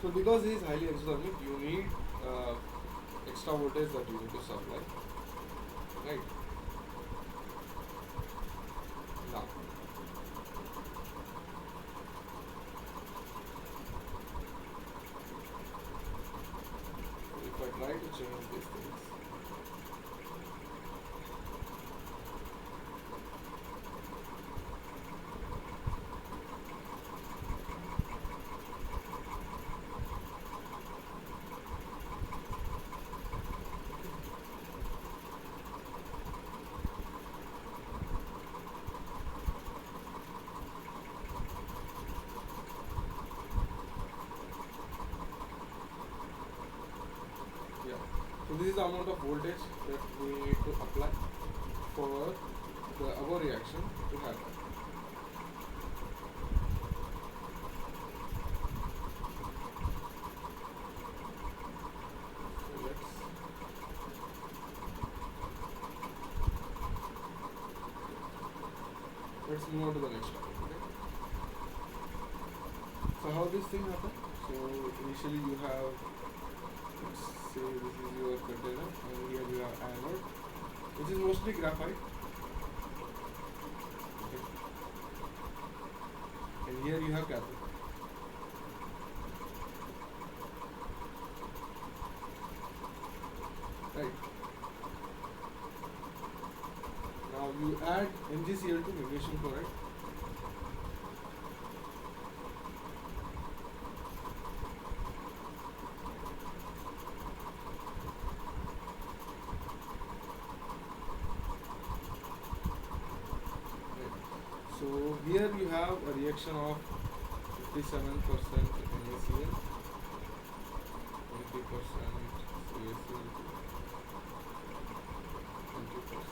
So because it is highly exothermic, you need extra voltage that you need to supply, right? Now, if I try to change these things, so this is the amount of voltage that we need to apply for the above reaction to happen. So let's move on to the next topic. Okay? So how this thing happen? So initially you have, let's say this is your container, and here you have anode, which is mostly graphite. and here you have cathode. Right. Now you add MgCl2 magnesium chloride. So here you have a reaction of 57% NaCl, 20% CaCl2, 20%.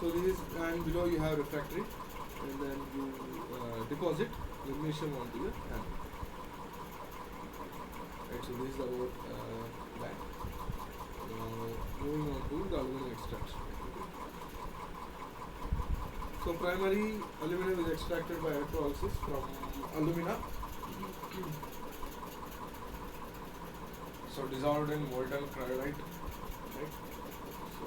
So this is, and below you have refractory, and then you deposit magnesium onto your hand. Right, so this is about that. Moving on to the aluminum extraction. So primary aluminum is extracted by electrolysis from alumina. So dissolved in molten cryolite. Right. So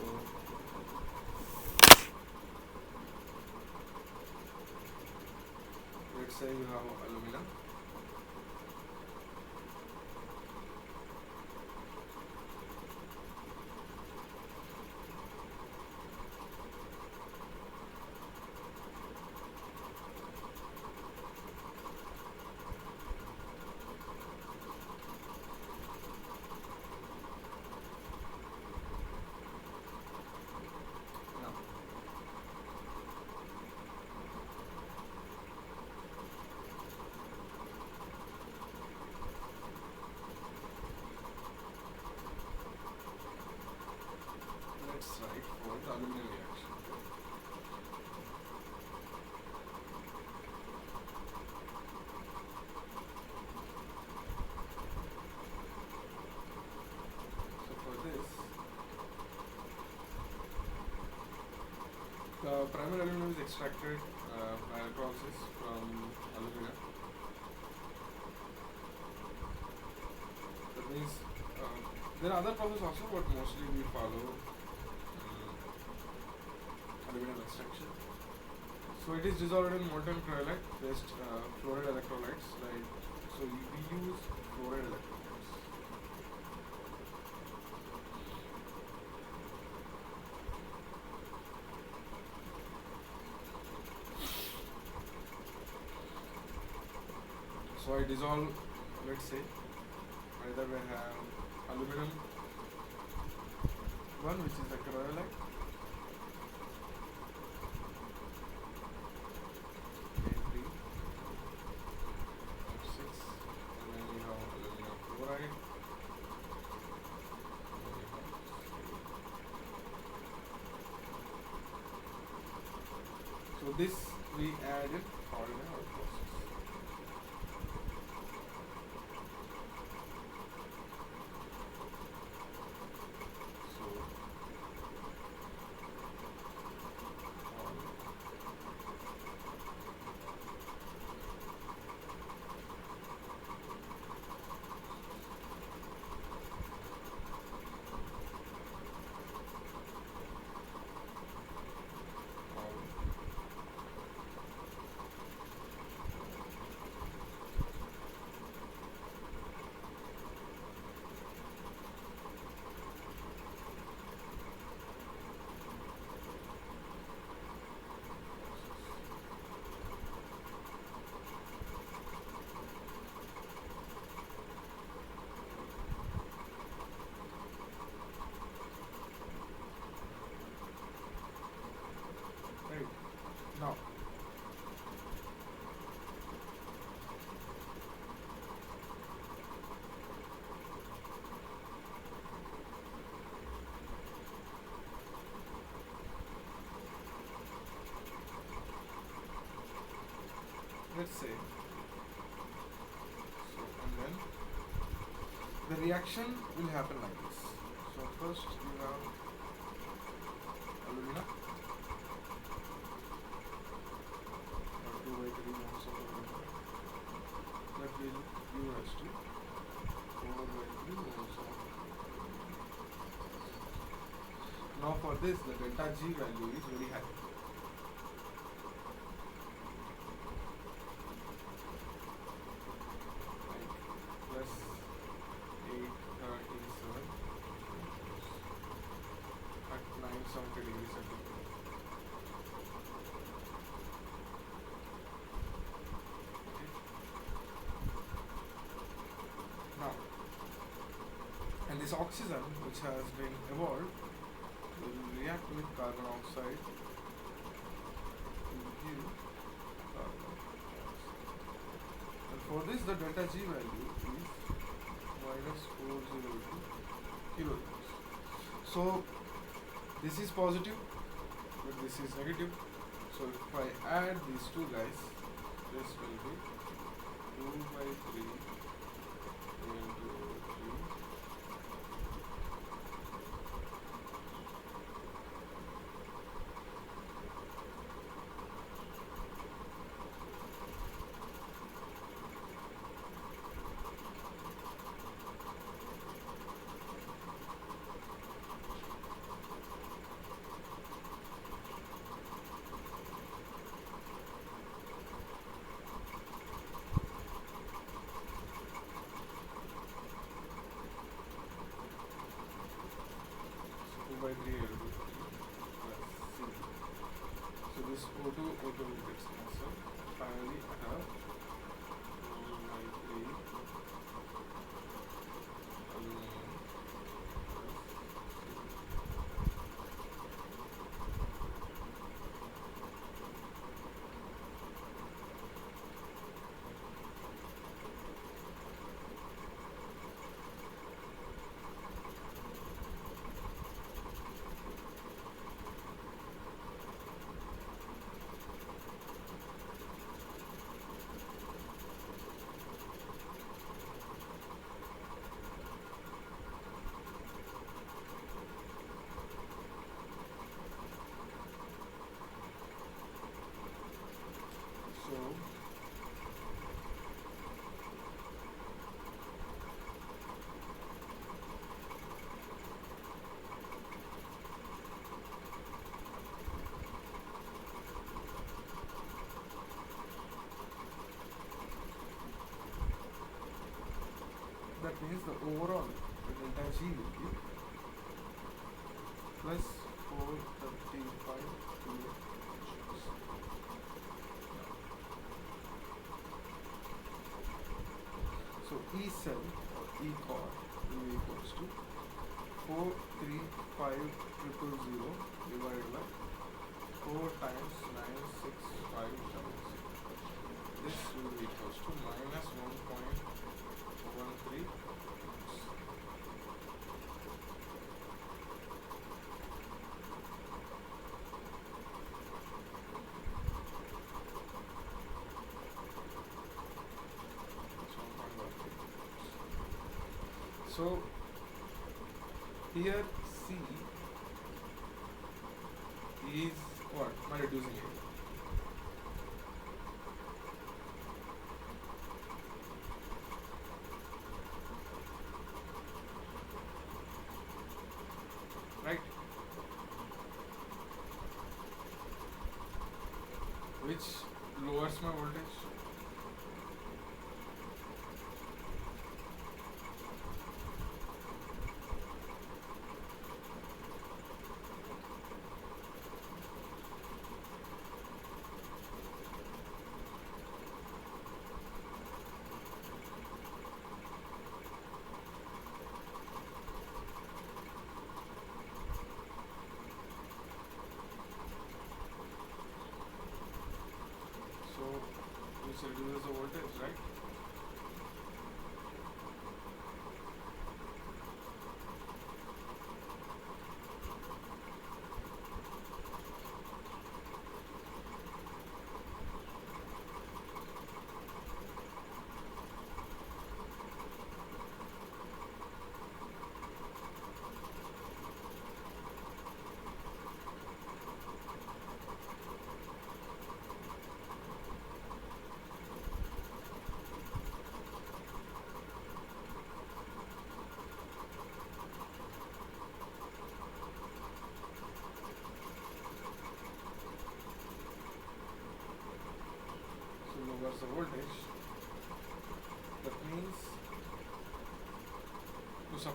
let's say you have alumina. Let's write for the aluminum reaction. So for this, the primary aluminum is extracted by electrolysis from alumina. That means there are other processes also, but mostly we follow aluminum extraction. So it is dissolved in molten cryolite based fluoride electrolytes. Like, so we use fluoride electrolytes. So I dissolve, let's say, either we have aluminum one, which is the cryolite, A3, F6, and then we have aluminum chloride. So this we add it all in our process. Now, let's say, so, and then the reaction will happen like this. So first you have alumina, 2 by 3 moles of alumina, that will give us to 4 by 3 moles of. Now for this the delta G value is very high. Plus 837 at 970 degrees centigrade. Okay. Now, and this oxygen which has been evolved will react with carbon oxide to give carbon oxide. And for this the delta G value is minus 402 kilojoules. So this is positive, but this is negative. So if I add these two guys, this will be 2 by 3 into 3. By 3 L2 plus C. So this O2 will get cancelled. Finally, I have 4 by 3 aluminum plus so that means the overall delta G will be plus 435 kilojoules. So E cell or E core will be equals to 435,000 divided by 4 times 96500. This will be equals to minus 1.13. So here C is what? My reducing area. Right? Which lowers my voltage. Which reduces the voltage, right?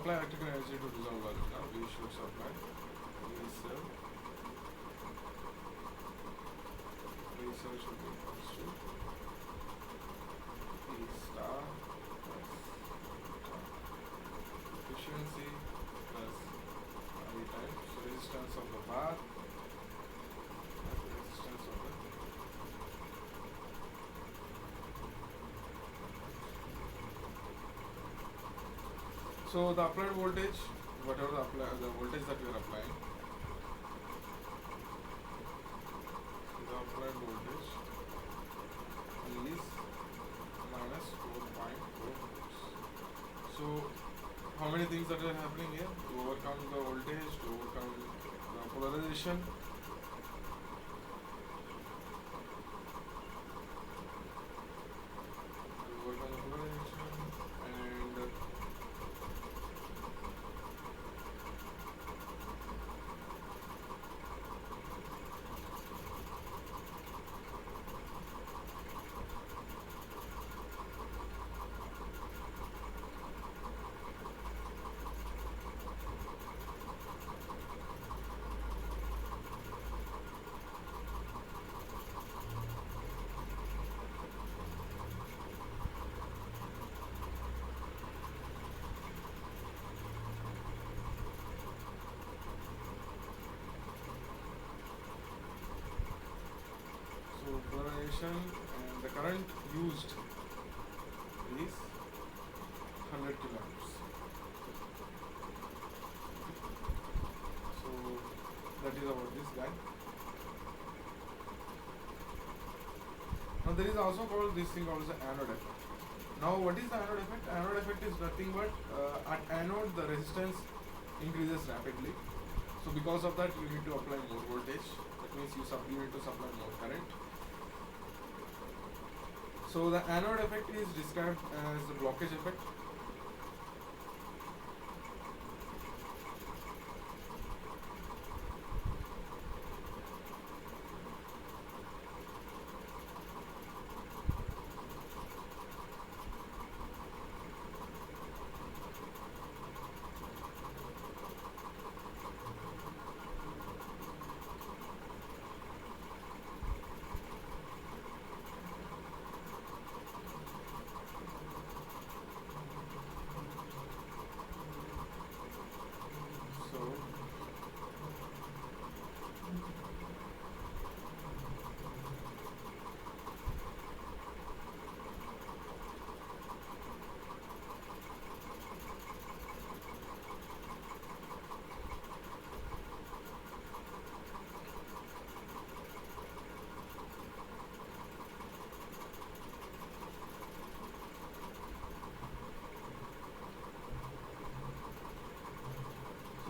supply electrical energy to dissolve alumina, we should supply V cell. V cell should be equals to E star plus efficiency plus I times resistance of the bar plus resistance of the. So the applied voltage, whatever the voltage that we are applying, the applied voltage is minus 4.4 volts. So how many things that are happening here? To overcome the voltage, to overcome the polarization, and so polarization, and the current used is 100 kiloamps. So that is about this guy. Now there is also called this thing called the anode effect. Now what is the anode effect? Anode effect is nothing but at anode the resistance increases rapidly. So because of that you need to apply more voltage. That means you need to supply more current. So the anode effect is described as the blockage effect.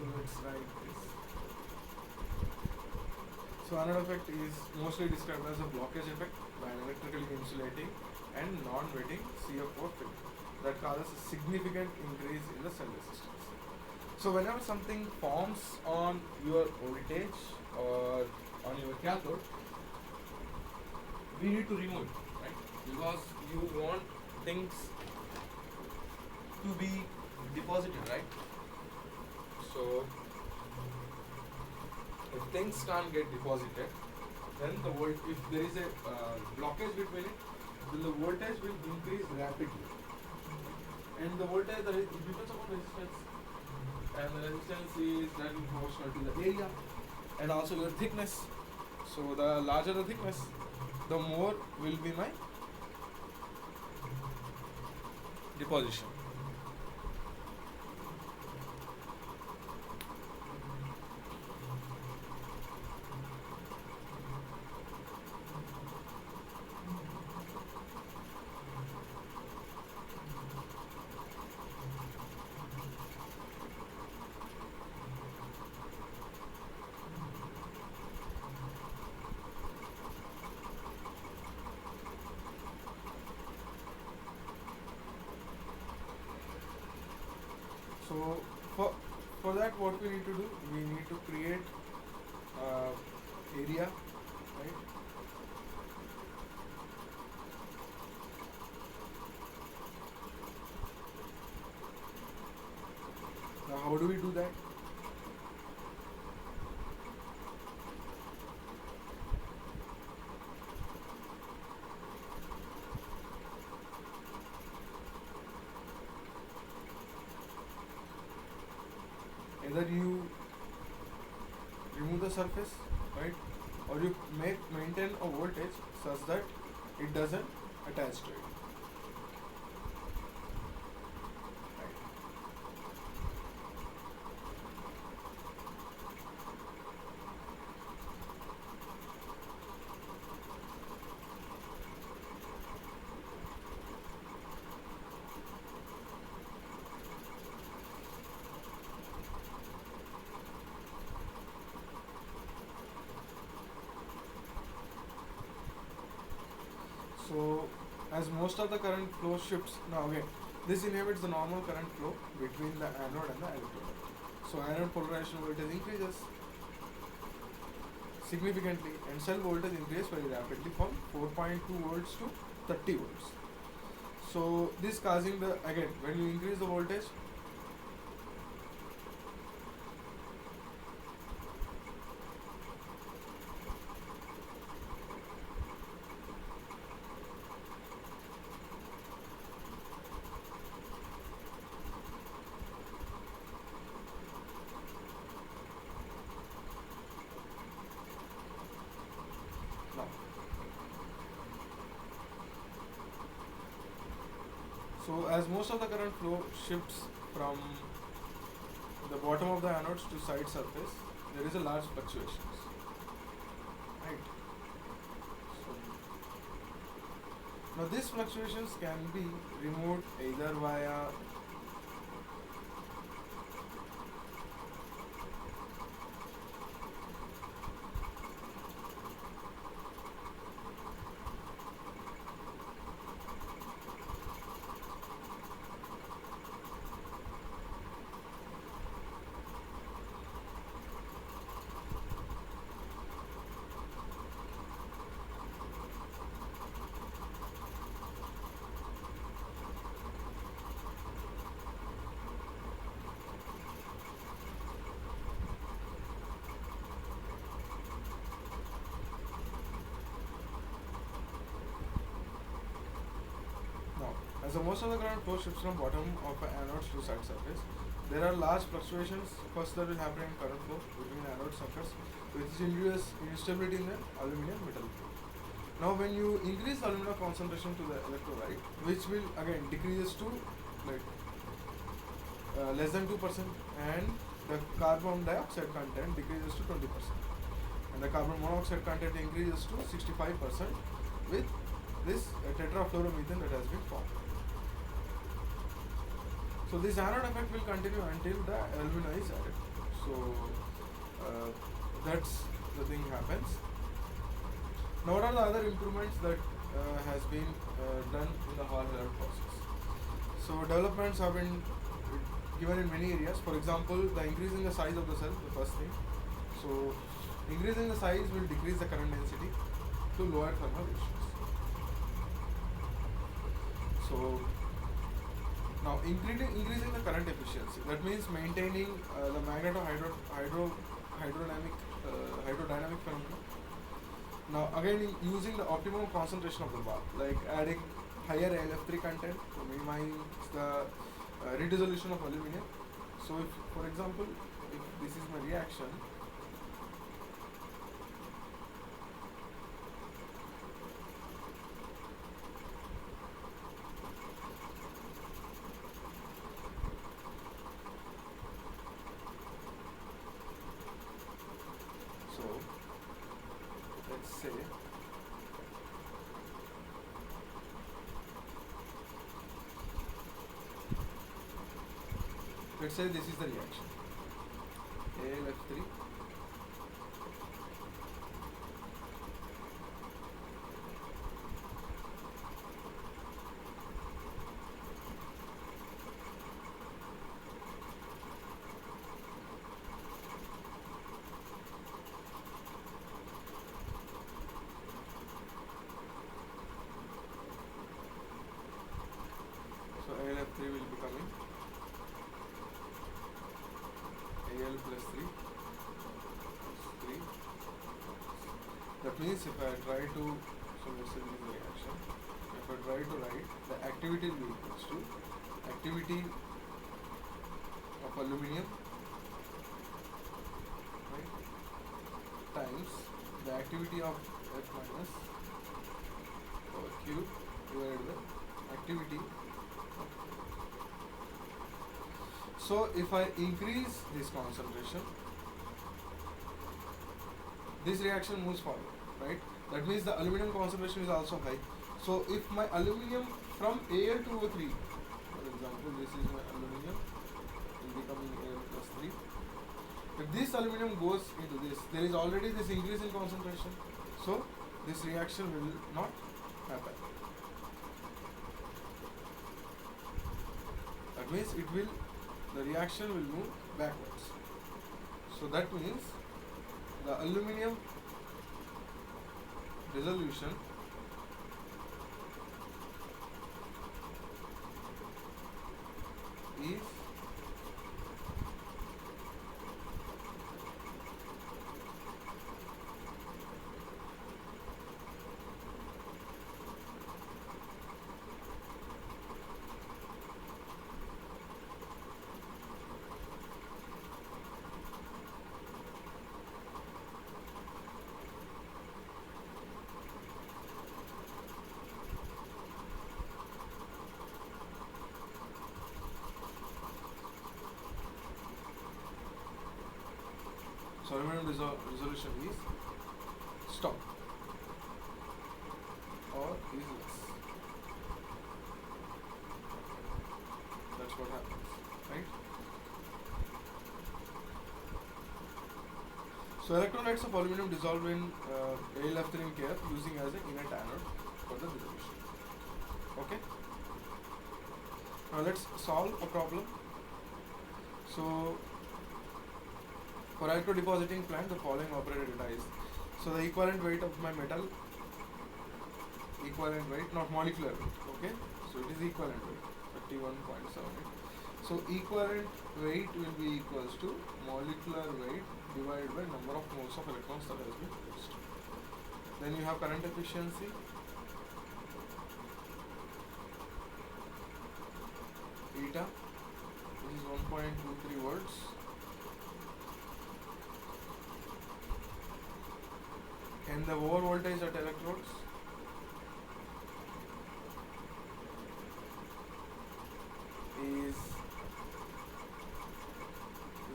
So let's write this. So anode effect is mostly described as a blockage effect by an electrically insulating and non-wetting CF4 film that causes a significant increase in the cell resistance. So whenever something forms on your voltage or on your cathode, we need to remove it, right? Because you want things to be deposited, right? So if things can't get deposited, then if there is a blockage between it, then the voltage will increase rapidly. And the voltage it depends upon resistance, and the resistance is directly proportional to the area and also your thickness. So the larger the thickness, the more will be my deposition. So for that, what we need to do, we need to create area, right? remove the surface, right? Or you maintain a voltage such that it doesn't attach to it. Right. So, as most of the current flow shifts, now again, this inhibits the normal current flow between the anode and the electrode. So, anode polarization voltage increases significantly and cell voltage increases very rapidly from 4.2 volts to 30 volts. So, this causing the, again, when you increase the voltage, now, so as most of the current flow shifts from the bottom of the anodes to side surface, there is a large fluctuations, right? So now these fluctuations can be removed either via now, as most of the current flow shifts from bottom of an anode to side surface, there are large fluctuations first that will happen in current flow between anode surface, which introduces instability in the aluminum metal. Now, when you increase the alumina concentration to the electrolyte, which will again decreases to like less than 2%, and the carbon dioxide content decreases to 20%, and the carbon monoxide content increases to 65% with this tetrafluoromethane that has been formed. So this anode effect will continue until the alumina is added. So that's the thing happens. Now, what are the other improvements that has been done in the Hall Heller process? So developments have been given in many areas. For example, the increasing the size of the cell, the first thing. So increasing the size will decrease the current density to lower thermal ratios. So now increasing the current efficiency. That means maintaining the hydrodynamic phenomena. Now again, using the optimum concentration of the bath, like adding higher AlF3 content to minimize the redissolution of aluminum. So if, for example, if this is my reaction, so let's say this is the reaction. AlF3 AlF3 will be coming Al plus 3 plus 3. That means if I try to, so let's say this is the reaction, if I try to write, the activity will be equals to activity of aluminium, right, times the activity of F minus power cube divided by activity. So if I increase this concentration, this reaction moves forward, right? That means the aluminum concentration is also high. So if my aluminum from Al to O3, for example, this is my aluminum becoming Al plus 3. If this aluminum goes into this, there is already this increase in concentration. So this reaction will not happen. That means the reaction will move backwards. So that means the aluminum dissolution is so aluminum resolution is stop or is less. That's what happens, right? So electrolytes of aluminum dissolve in AlF3 KF using as an inert anode for the dissolution. Okay. Now let's solve a problem. So for electrodepositing plant, the following operator data is. So the equivalent weight of my metal, equivalent weight, not molecular weight, okay? So it is equivalent weight, 31.78. So equivalent weight will be equals to molecular weight divided by number of moles of electrons that has been produced. Then you have current efficiency, eta, which is 1.23 volts. And the over voltage at electrodes is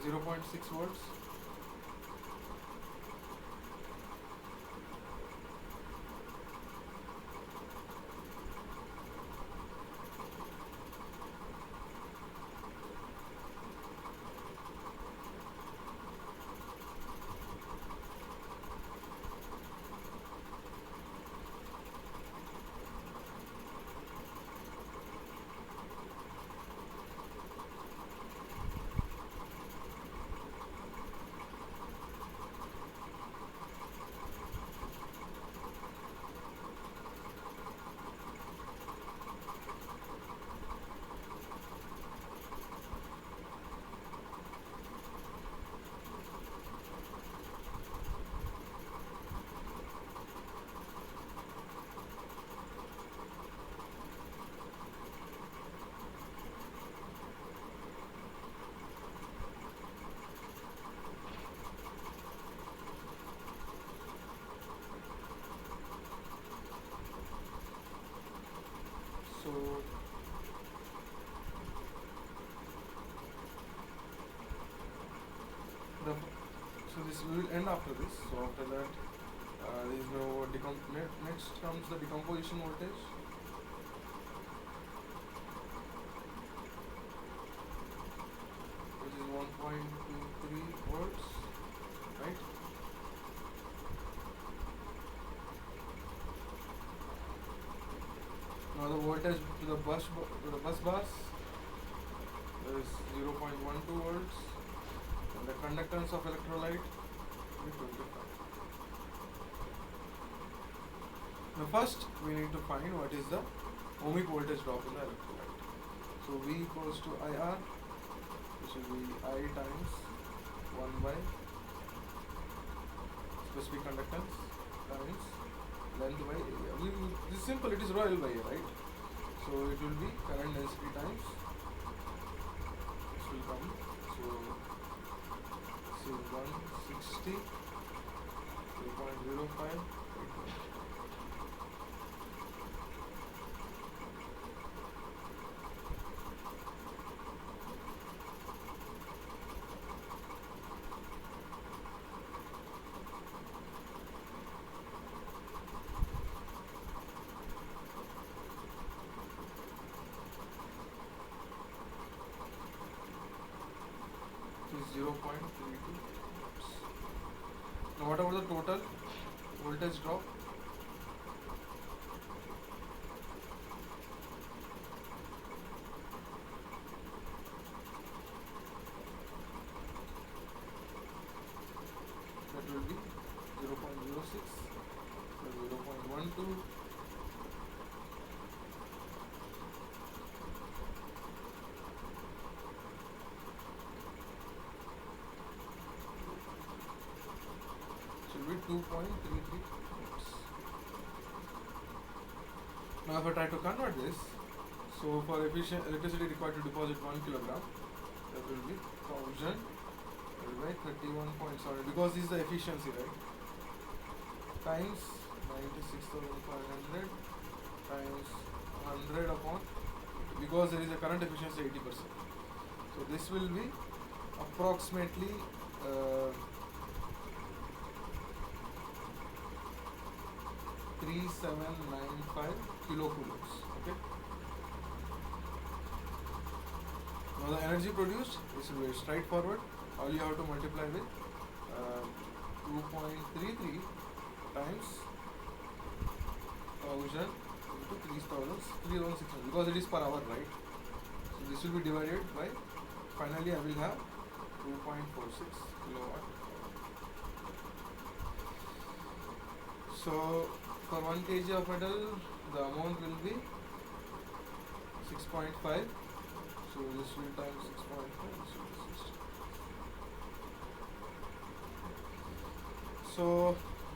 0.6 volts. So this will end after this. So after that, there is no next comes the decomposition voltage. Which is 1.23 volts, right? Now the voltage to the bus bars is 0.12 volts, and the conductance of electrolyte is 25. Now first we need to find what is the ohmic voltage drop in the electrolyte. So V equals to IR, which will be I times 1 by specific conductance times length by area. This is simple, it is rho L by A, right? So it will be current density times, this will come, so 160 0.05. Is 0.32. Now what about the total voltage drop? That will be 0.06, 0.12, should be 2.33 volts. Now if I try to convert this, so for efficient electricity required to deposit 1 kilogram, that will be 1000 divided by 31.7, because this is the efficiency, right? Times 96,500 times 100 upon, because there is a current efficiency 80%. So this will be approximately 3795 kilocoulombs. Okay. Now the energy produced is very straightforward. All you have to multiply with 2.33 times 1000 into 3600, because it is per hour, right? So this will be divided by, finally I will have 2.46 kilowatt. So for 1 kg of metal, the amount will be 6.5. So this will times 6.5. So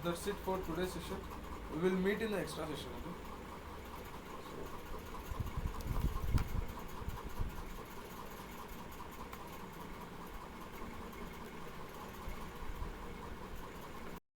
that's it for today's session. We will meet in the extra session. Okay.